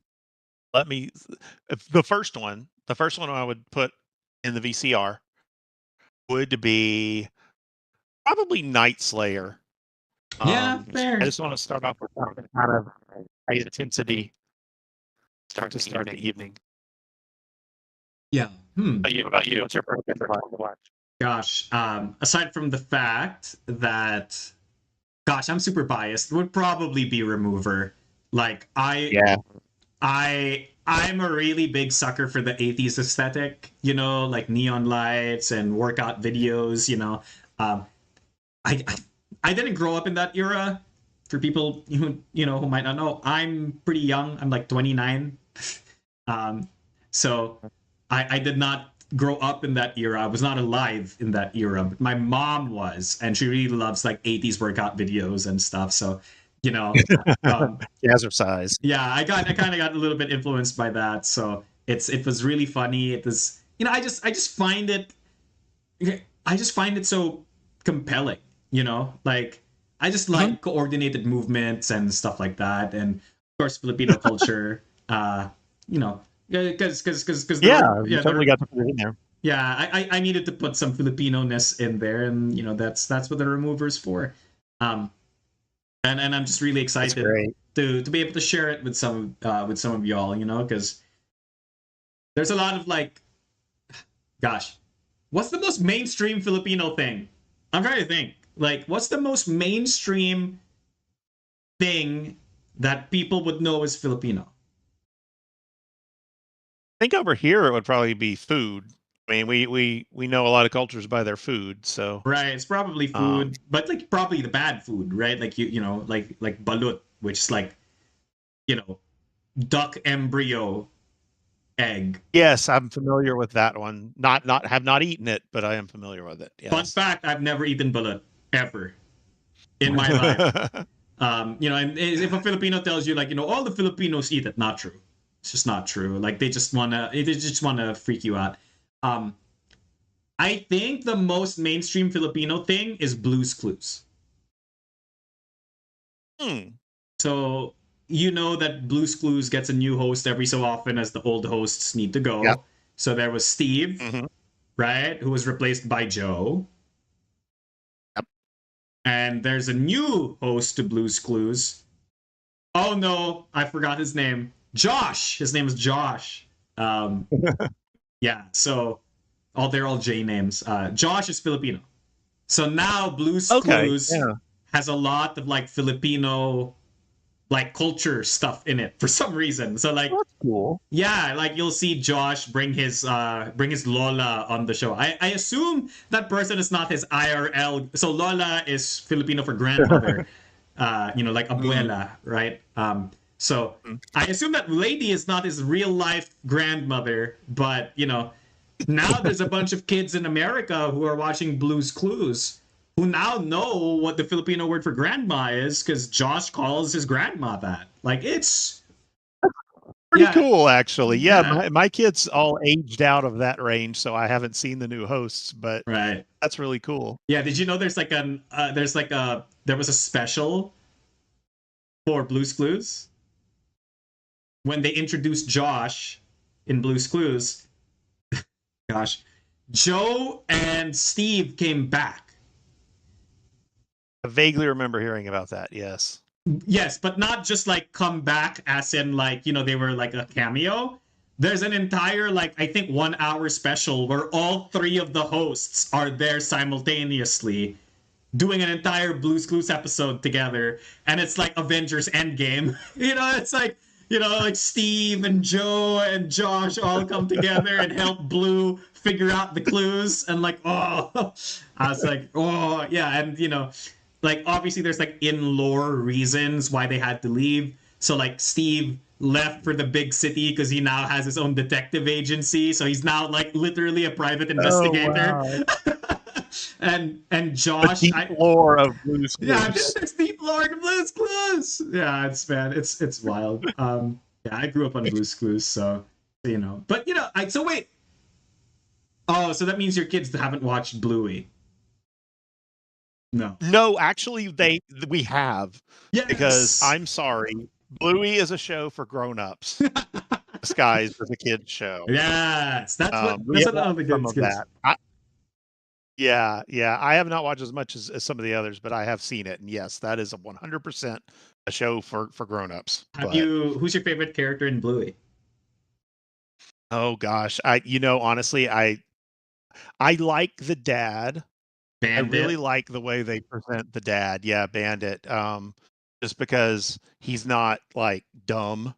Speaker 3: first one I would put in the VCR would be probably Night Slayer.
Speaker 2: Yeah, fair.
Speaker 3: I just want to start off with kind of high intensity start the evening.
Speaker 2: Yeah.
Speaker 3: About you? What's your favorite one to watch?
Speaker 2: Gosh, aside from the fact that, gosh, I'm super biased, it would probably be Remover. Like, I'm a really big sucker for the 80s aesthetic, like neon lights and workout videos, I didn't grow up in that era. For people who might not know, I'm pretty young. I'm like 29. So I did not grow up in that era. I was not alive in that era, but my mom was, and she really loves like 80s workout videos and stuff. So,
Speaker 3: Jazzercise.
Speaker 2: Yeah, I kind of got a little bit influenced by that. So it was really funny. It was, I just find it so compelling. Like, I just like coordinated movements and stuff like that, and of course Filipino culture. Because
Speaker 3: totally got to put it in there.
Speaker 2: Yeah, I needed to put some Filipino-ness in there, and that's what the Remover's for. And I'm just really excited to be able to share it with some of y'all, because there's a lot of like, gosh, what's the most mainstream Filipino thing? I'm trying to think. Like, what's the most mainstream thing that people would know as Filipino?
Speaker 3: I think over here it would probably be food. I mean, we know a lot of cultures by their food, so
Speaker 2: right. It's probably food, but like probably the bad food, right? Like like balut, which is like, duck embryo egg.
Speaker 3: Yes, I'm familiar with that one. Have not eaten it, but I am familiar with it. Yes.
Speaker 2: Fun fact: I've never eaten balut ever in my life. And if a Filipino tells you like, all the Filipinos eat it, not true. It's just not true. Like, they just wanna freak you out. I think the most mainstream Filipino thing is Blue's Clues. So that Blue's Clues gets a new host every so often as the old hosts need to go. Yep. So there was Steve, right, who was replaced by Joe.
Speaker 3: Yep.
Speaker 2: And there's a new host to Blue's Clues. Oh no, I forgot his name. Josh. His name is Josh. Yeah, so they're all J names. Josh is Filipino. So now Blue's
Speaker 3: Okay.
Speaker 2: Clues
Speaker 3: Yeah.
Speaker 2: has a lot of like Filipino like culture stuff in it for some reason. So like
Speaker 3: That's cool.
Speaker 2: yeah, like you'll see Josh bring his Lola on the show. I assume that person is not his IRL. So Lola is Filipino for grandmother. Like
Speaker 3: Mm.
Speaker 2: abuela, right? So
Speaker 3: Mm.
Speaker 2: I assume that lady is not his real life grandmother, but now there's a bunch of kids in America who are watching Blue's Clues who now know what the Filipino word for grandma is because Josh calls his grandma that. Like it's
Speaker 3: Pretty
Speaker 2: yeah,
Speaker 3: cool, actually. Yeah,
Speaker 2: yeah,
Speaker 3: my kids all aged out of that range, so I haven't seen the new hosts, but
Speaker 2: right.
Speaker 3: that's really cool.
Speaker 2: Yeah, did you know there was a special for Blue's Clues when they introduced Josh in Blue's Clues? Gosh, Joe and Steve came back.
Speaker 3: I vaguely remember hearing about that. Yes.
Speaker 2: Yes, but not just like come back as in like, they were like a cameo. There's an entire like I think 1 hour special where all three of the hosts are there simultaneously doing an entire Blue's Clues episode together, and it's like Avengers Endgame. It's like like Steve and Joe and Josh all come together and help Blue figure out the clues, and like I was like yeah, and like obviously there's like in lore reasons why they had to leave. So like Steve left for the big city because he now has his own detective agency, so he's now like literally a private
Speaker 3: Oh,
Speaker 2: investigator.
Speaker 3: wow.
Speaker 2: and
Speaker 3: The
Speaker 2: Josh,
Speaker 3: deep lore of Blue's
Speaker 2: yeah,
Speaker 3: Clues.
Speaker 2: there's Deep Lord of Blue's Clues. Yeah, it's wild. Yeah, I grew up on Blue's Clues, so But I so wait. Oh, so that means your kids haven't watched Bluey. No.
Speaker 3: No, actually, we have, because
Speaker 2: Yes.
Speaker 3: I'm sorry, Bluey is a show for grown-ups disguised as a kid's show.
Speaker 2: Yes.
Speaker 3: We
Speaker 2: That's
Speaker 3: have
Speaker 2: what all
Speaker 3: watched
Speaker 2: the
Speaker 3: some
Speaker 2: kids
Speaker 3: of
Speaker 2: kids.
Speaker 3: that. Yeah, yeah. I have not watched as much as some of the others, but I have seen it, and yes, that is a 100% a show for grown-ups. But
Speaker 2: Who's your favorite character in Bluey?
Speaker 3: oh gosh, honestly, I like the dad. I really
Speaker 2: Bandit.
Speaker 3: like the way they present the dad. Yeah, Bandit. Just because he's not like dumb,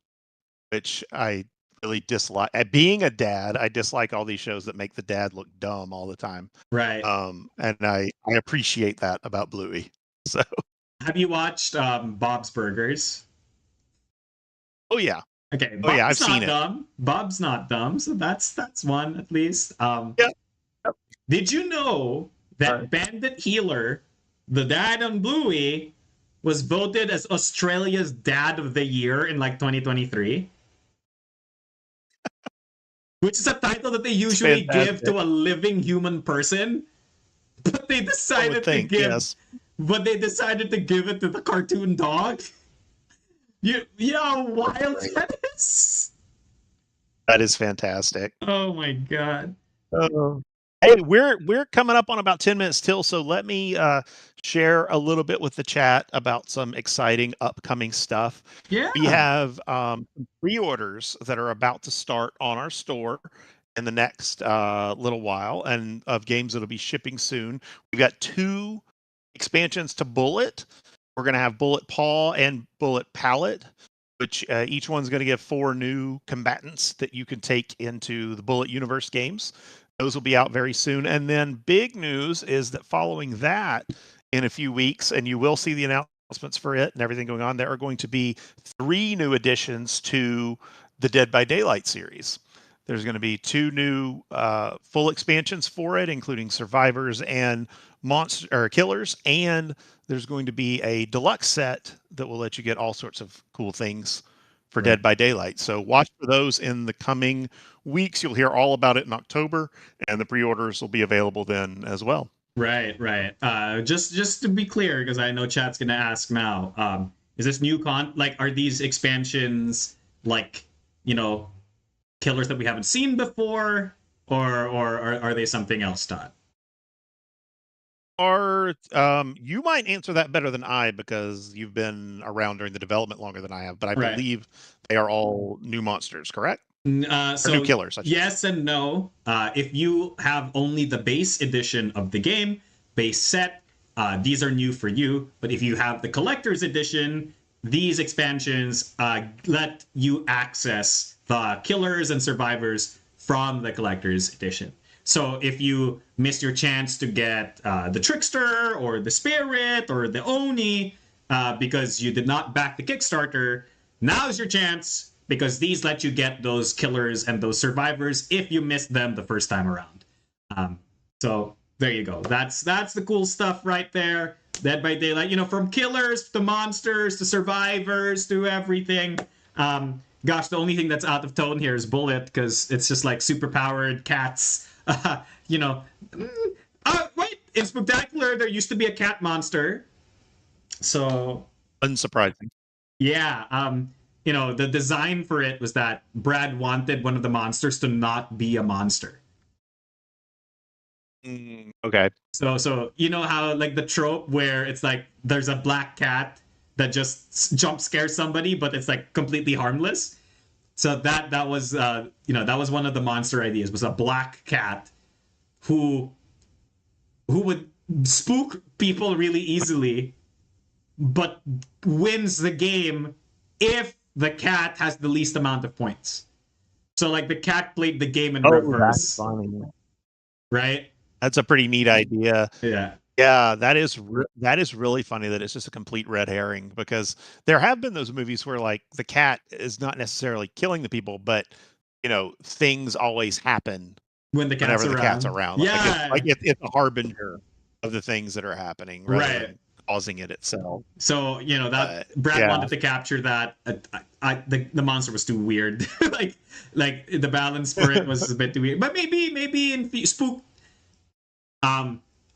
Speaker 3: which I really dislike. Being a dad, I dislike all these shows that make the dad look dumb all the time.
Speaker 2: Right.
Speaker 3: And I appreciate that about Bluey. So,
Speaker 2: Have you watched Bob's Burgers?
Speaker 3: oh yeah,
Speaker 2: Okay,
Speaker 3: oh yeah, I've
Speaker 2: Bob's
Speaker 3: seen
Speaker 2: not
Speaker 3: it.
Speaker 2: dumb. Bob's not dumb, so that's one at least.
Speaker 3: Yeah. Yep.
Speaker 2: Did you know
Speaker 3: Right.
Speaker 2: that Bandit Healer, the dad on Bluey, was voted as Australia's Dad of the Year in like 2023? Which is a title that they
Speaker 3: It's
Speaker 2: usually give
Speaker 3: fantastic.
Speaker 2: to a living human person, but they
Speaker 3: One would
Speaker 2: decided to
Speaker 3: think,
Speaker 2: give
Speaker 3: yes,
Speaker 2: but they decided to give it to the cartoon dog. You know how wild that is?
Speaker 3: that is fantastic.
Speaker 2: Oh my god.
Speaker 3: Oh. Hey, we're coming up on about 10 minutes till, so let me share a little bit with the chat about some exciting upcoming stuff.
Speaker 2: Yeah.
Speaker 3: We have some pre-orders that are about to start on our store in the next little while, and of games that'll be shipping soon. We've got 2 expansions to Bullet. We're going to have Bullet Paw and Bullet Palette, which each one's going to give 4 new combatants that you can take into the Bullet Universe games. Those will be out very soon. And then big news is that following that in a few weeks, and you will see the announcements for it and everything going on, there are going to be 3 new additions to the Dead by Daylight series. There's going to be 2 new full expansions for it, including survivors and monster or killers, and there's going to be a deluxe set that will let you get all sorts of cool things for
Speaker 2: Right.
Speaker 3: Dead by Daylight. So watch for those in the coming weeks. You'll hear all about it in October, and the pre-orders will be available then as well.
Speaker 2: Right, right. Just to be clear, because I know chat's gonna ask now. Is this new like are these expansions like killers that we haven't seen before, or are they something else, Todd?
Speaker 3: Or you might answer that better than I, because you've been around during the development longer than I have, but I
Speaker 2: Right.
Speaker 3: believe they are all new monsters, correct?
Speaker 2: So
Speaker 3: new killers.
Speaker 2: yes and no. If you have only the base edition of the game, base set, these are new for you. But if you have the collector's edition, these expansions let you access the killers and survivors from the collector's edition. So if you missed your chance to get the trickster or the spirit or the oni because you did not back the Kickstarter, now's your chance, because these let you get those killers and those survivors if you missed them the first time around. So there you go. That's the cool stuff right there. Dead by Daylight, from killers to monsters to survivors to everything. Gosh, the only thing that's out of tone here is Bullet, because it's just like super powered cats. Wait, in Spooktacular there used to be a cat monster. So
Speaker 3: unsurprising.
Speaker 2: Yeah, the design for it was that Brad wanted one of the monsters to not be a monster.
Speaker 3: Okay.
Speaker 2: So you know how like the trope where it's like there's a black cat that just jump scares somebody, but it's like completely harmless. So that was that was one of the monster ideas, was a black cat who would spook people really easily, but wins the game if the cat has the least amount of points. So like the cat played the game in reverse.
Speaker 4: That's funny.
Speaker 2: Right?
Speaker 3: That's a pretty neat idea.
Speaker 2: Yeah.
Speaker 3: Yeah, that is really funny that it's just a complete red herring, because there have been those movies where like the cat is not necessarily killing the people, but things always happen
Speaker 2: when the cat's
Speaker 3: whenever
Speaker 2: around.
Speaker 3: the cat's around.
Speaker 2: Yeah,
Speaker 3: it's a harbinger of the things that are happening, rather than causing it itself.
Speaker 2: So that Brad wanted to capture that. The monster was too weird. like the balance for it was a bit too weird. But maybe in Spook.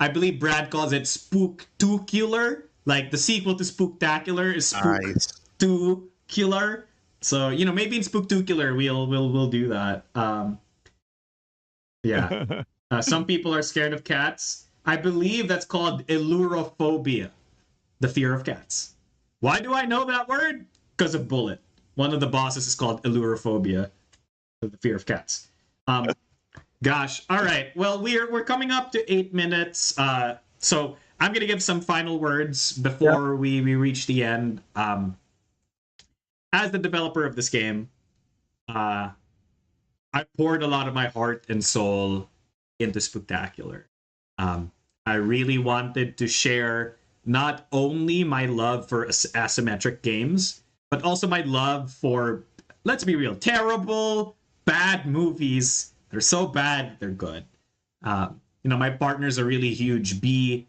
Speaker 2: I believe Brad calls it Spooktacular. Like the sequel to Spooktacular is Spooktacular. So maybe in Spooktacular we'll do that. Yeah. Some people are scared of cats. I believe that's called Illurophobia, the fear of cats. Why do I know that word? Because of Bullet. One of the bosses is called Illurophobia, the fear of cats. Gosh. All right. Well, we're coming up to 8 minutes. So I'm going to give some final words before we reach the end. As the developer of this game, I poured a lot of my heart and soul into Spooktacular. I really wanted to share not only my love for asymmetric games, but also my love for, let's be real, terrible, bad movies. They're so bad, they're good. My partner's a really huge my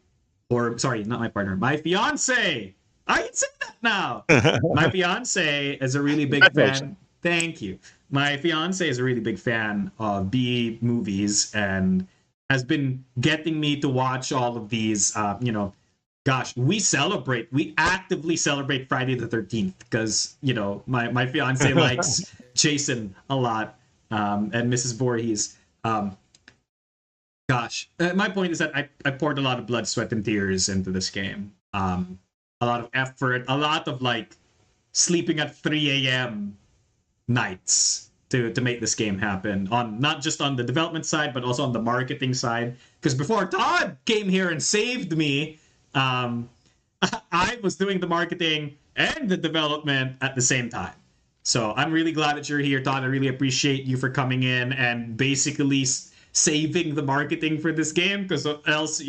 Speaker 2: fiance. I can say that now. My fiance is a really big fan. Thank you. My fiance is a really big fan of B movies and has been getting me to watch all of these. Gosh, we actively celebrate Friday the 13th because, my fiance likes Jason a lot. And Mrs. Voorhees. My point is that I poured a lot of blood, sweat, and tears into this game. A lot of effort, a lot of like sleeping at 3 a.m. nights to make this game happen. On not just on the development side, but also on the marketing side. Because before Todd came here and saved me, I was doing the marketing and the development at the same time. So I'm really glad that you're here, Todd. I really appreciate you for coming in and basically saving the marketing for this game, because else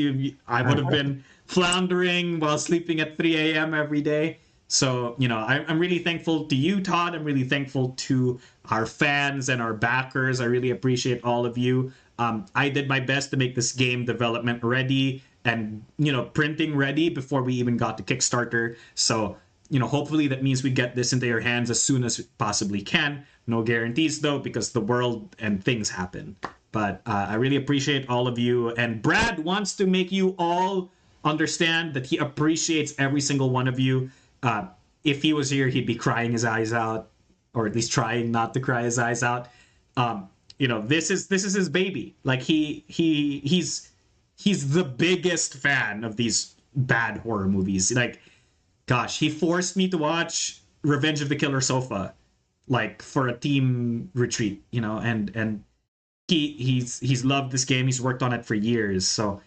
Speaker 2: I would have been floundering while sleeping at 3 a.m. every day. So, I'm really thankful to you, Todd. I'm really thankful to our fans and our backers. I really appreciate all of you. I did my best to make this game development ready and, printing ready before we even got to Kickstarter. So, hopefully that means we get this into your hands as soon as we possibly can. No guarantees, though, because the world and things happen. But I really appreciate all of you. And Brad wants to make you all understand that he appreciates every single one of you. If he was here, he'd be crying his eyes out, or at least trying not to cry his eyes out. This is his baby. Like he's the biggest fan of these bad horror movies. Like, gosh, he forced me to watch Revenge of the Killer Sofa like for a team retreat, you know, and he's loved this game. He's worked on it for years. So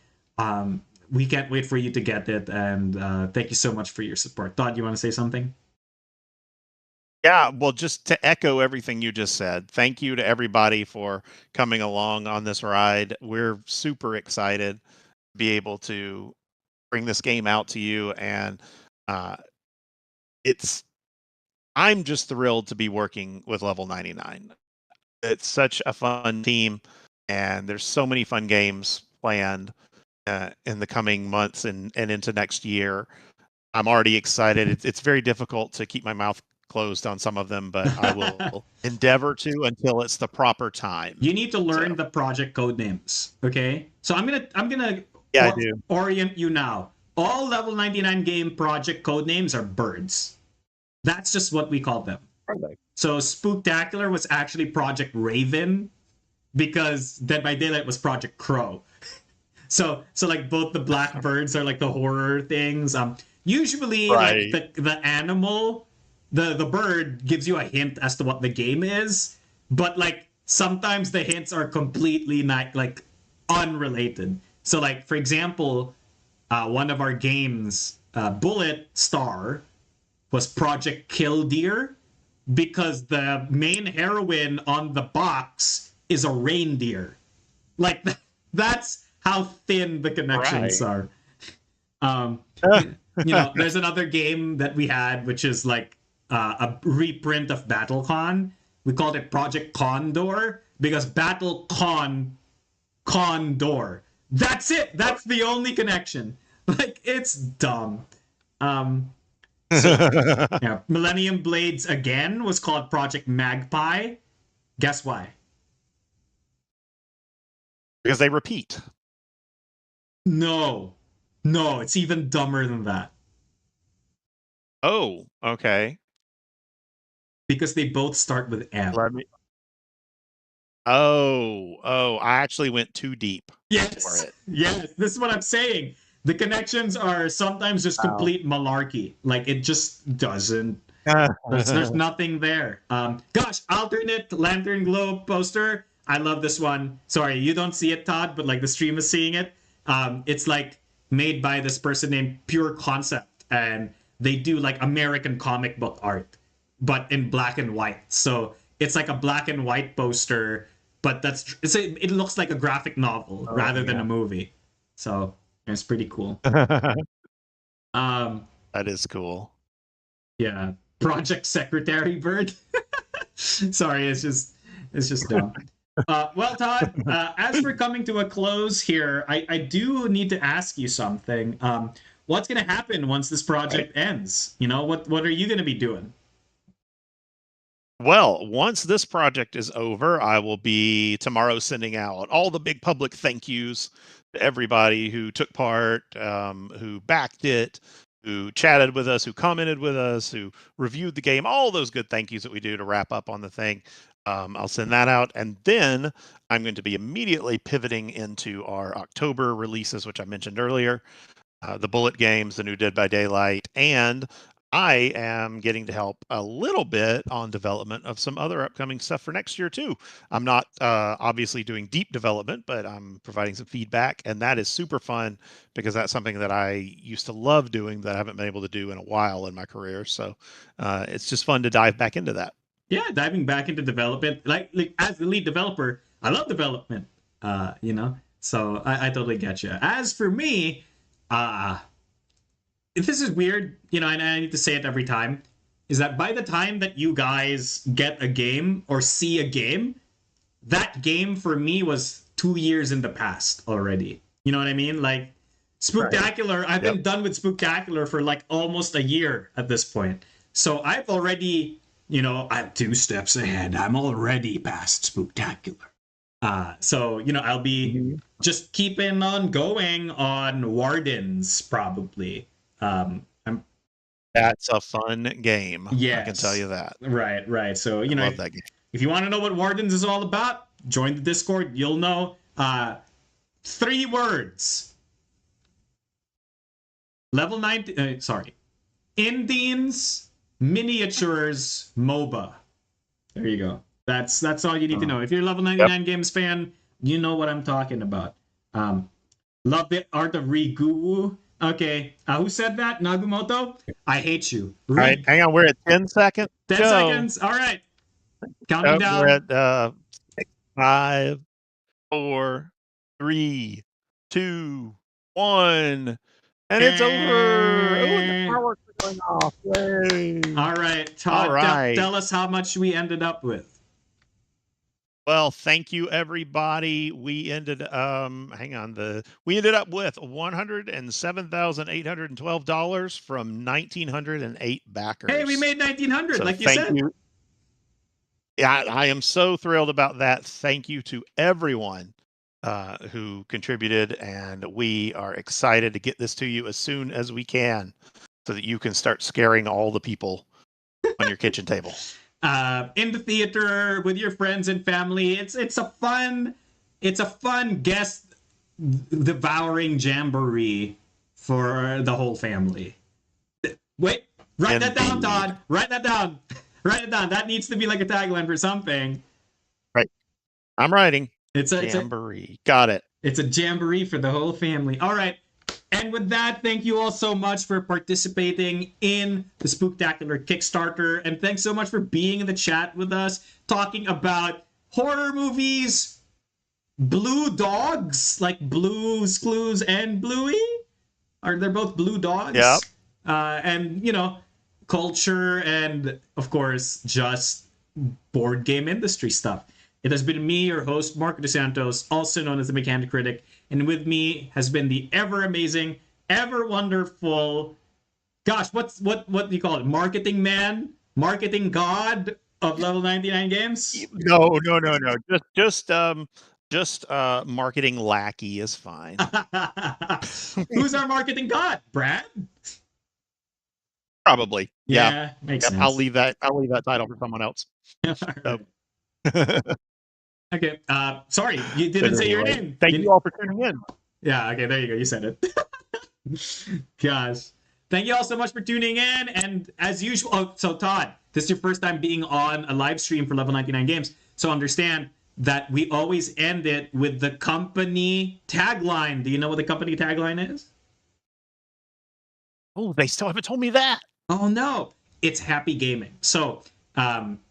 Speaker 2: we can't wait for you to get it. And thank you so much for your support. Todd, you want to say something?
Speaker 3: Yeah, well, just to echo everything you just said, thank you to everybody for coming along on this ride. We're super excited to be able to bring this game out to you, and uh, it's I'm just thrilled to be working with Level 99. It's such a fun team, and there's so many fun games planned in the coming months and into next year. I'm already excited. It's very difficult to keep my mouth closed on some of them, but I will endeavor to until it's the proper time.
Speaker 2: You need to learn
Speaker 3: So,
Speaker 2: the project code names. Okay, so I'm gonna
Speaker 3: yeah, I do.
Speaker 2: orient you now. All Level 99 game project code names are birds. That's just what we call them.
Speaker 3: Perfect.
Speaker 2: So Spooktacular was actually Project Raven because Dead by Daylight was Project Crow. So like both the black birds are like the horror things. Usually
Speaker 3: Right.
Speaker 2: like the animal, the bird gives you a hint as to what the game is, but like sometimes the hints are completely not like unrelated. So like for example, one of our games, Bullet Star, was Project Killdeer because the main heroine on the box is a reindeer. Like that's how thin the connections
Speaker 3: Right.
Speaker 2: are. Um, you know, there's another game that we had which is like a reprint of BattleCon. We called it Project Condor because Condor. That's it. That's the only connection. Like it's dumb. So yeah, Millennium Blades again was called Project Magpie. Guess why?
Speaker 3: Because they repeat.
Speaker 2: No, no, it's even dumber than that
Speaker 3: Oh, okay.
Speaker 2: because they both start with M.
Speaker 3: Let me. Oh, I actually went too deep for
Speaker 2: Yes,
Speaker 3: it.
Speaker 2: yes, this is what I'm saying. The connections are sometimes just
Speaker 3: Wow.
Speaker 2: complete malarkey. Like it just doesn't. There's nothing there. Gosh, alternate Lantern Globe poster. I love this one. Sorry, you don't see it, Todd, but like the stream is seeing it. It's like made by this person named Pure Concept, and they do like American comic book art, but in black and white. So it's like a black and white poster, but it looks like a graphic novel
Speaker 3: Oh,
Speaker 2: rather than
Speaker 3: yeah.
Speaker 2: a movie. So it's pretty cool. Um,
Speaker 3: That is cool.
Speaker 2: yeah, Project Secretary Bird. Sorry, it's just dumb. Well, Todd, as we're coming to a close here, I do need to ask you something. What's going to happen once this project ends? You know, what are you going to be doing?
Speaker 3: Well, once this project is over, I will be tomorrow sending out all the big public thank yous to everybody who took part, who backed it, who chatted with us, who commented with us, who reviewed the game, all those good thank yous that we do to wrap up on the thing. I'll send that out. And then I'm going to be immediately pivoting into our October releases, which I mentioned earlier. The Bullet games, the new Dead by Daylight, and I am getting to help a little bit on development of some other upcoming stuff for next year too. I'm not obviously doing deep development, but I'm providing some feedback, and that is super fun because that's something that I used to love doing that I haven't been able to do in a while in my career. So it's just fun to dive back into that.
Speaker 2: Yeah, diving back into development, like as the lead developer, I love development. You know, so I totally get you. As for me, uh, if this is weird, you know, and I need to say it every time, is that by the time that you guys get a game or see a game, that game for me was 2 years in the past already. You know what I mean? Like Spooktacular, I've
Speaker 3: Yep.
Speaker 2: been done with Spooktacular for like almost a year at this point. So I've already, you know, I'm 2 steps ahead. I'm already past Spooktacular. So you know, I'll be just keeping on going on Wardens probably. I'm
Speaker 3: That's a fun game. I can tell
Speaker 2: yes,
Speaker 3: you that.
Speaker 2: right. So you
Speaker 3: I
Speaker 2: know,
Speaker 3: love that game.
Speaker 2: if you want to know what Wardens is all about, join the Discord. You'll know. 3 words. Level 9. Sorry. Indians, miniatures, MOBA. There you go. That's all you need to know. If you're a Level 99 Games fan, you know what I'm talking about. Love the art of Rigu. Okay, who said that? Nagumoto? I hate you.
Speaker 3: All right, hang on. We're at 10 seconds.
Speaker 2: 10 seconds. All right. Counting down.
Speaker 3: We're at 6, 5, 4, 3, 2, 1. And it's over. Oh, and the fireworks are going off. Yay.
Speaker 2: All right, Todd,
Speaker 3: All right.
Speaker 2: Tell us how much we ended up with.
Speaker 3: Well, thank you, everybody. We ended hang on, we ended up with $107,812 from 1,908 backers.
Speaker 2: Hey, we made 1,900, so like you said.
Speaker 3: You. Yeah, I am so thrilled about that. Thank you to everyone who contributed, and we are excited to get this to you as soon as we can, so that you can start scaring all the people on your kitchen table.
Speaker 2: In the theater with your friends and family. It's a fun guest devouring jamboree for the whole family. Wait, write that down, Todd. Write that down. Write it down. That needs to be like a tagline for something.
Speaker 3: Right. I'm writing.
Speaker 2: It's a
Speaker 3: jamboree. Got it.
Speaker 2: It's a jamboree for the whole family. All right. And with that, thank you all so much for participating in the Spooktacular Kickstarter. And thanks so much for being in the chat with us, talking about horror movies, blue dogs, like Blue's Clues and Bluey. They're both blue dogs?
Speaker 3: Yeah.
Speaker 2: And, culture and, of course, just board game industry stuff. It has been me, your host, Marco DeSantos, also known as the Mechanic Critic. And with me has been the ever amazing, ever wonderful, gosh, what do you call it? Marketing man? Marketing god of Level 99 Games?
Speaker 3: No. Just marketing lackey is fine.
Speaker 2: Who's our marketing god? Brad?
Speaker 3: Probably. Yeah.
Speaker 2: Makes sense.
Speaker 3: I'll leave that title for someone else.
Speaker 2: Okay. Sorry, you didn't say your name.
Speaker 3: Thank you all for tuning in.
Speaker 2: Yeah, okay, there you go. You said it. Gosh. Thank you all so much for tuning in. And as usual, so Todd, this is your first time being on a live stream for Level 99 Games. So understand that we always end it with the company tagline. Do you know what the company tagline is?
Speaker 3: Oh, they still haven't told me that.
Speaker 2: Oh, no. It's happy gaming. So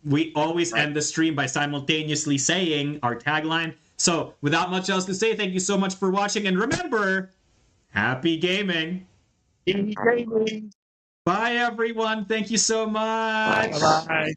Speaker 2: we always end the stream by simultaneously saying our tagline. So without much else to say, thank you so much for watching. And remember, happy gaming.
Speaker 3: Happy gaming.
Speaker 2: Bye, everyone. Thank you so much.
Speaker 3: Bye.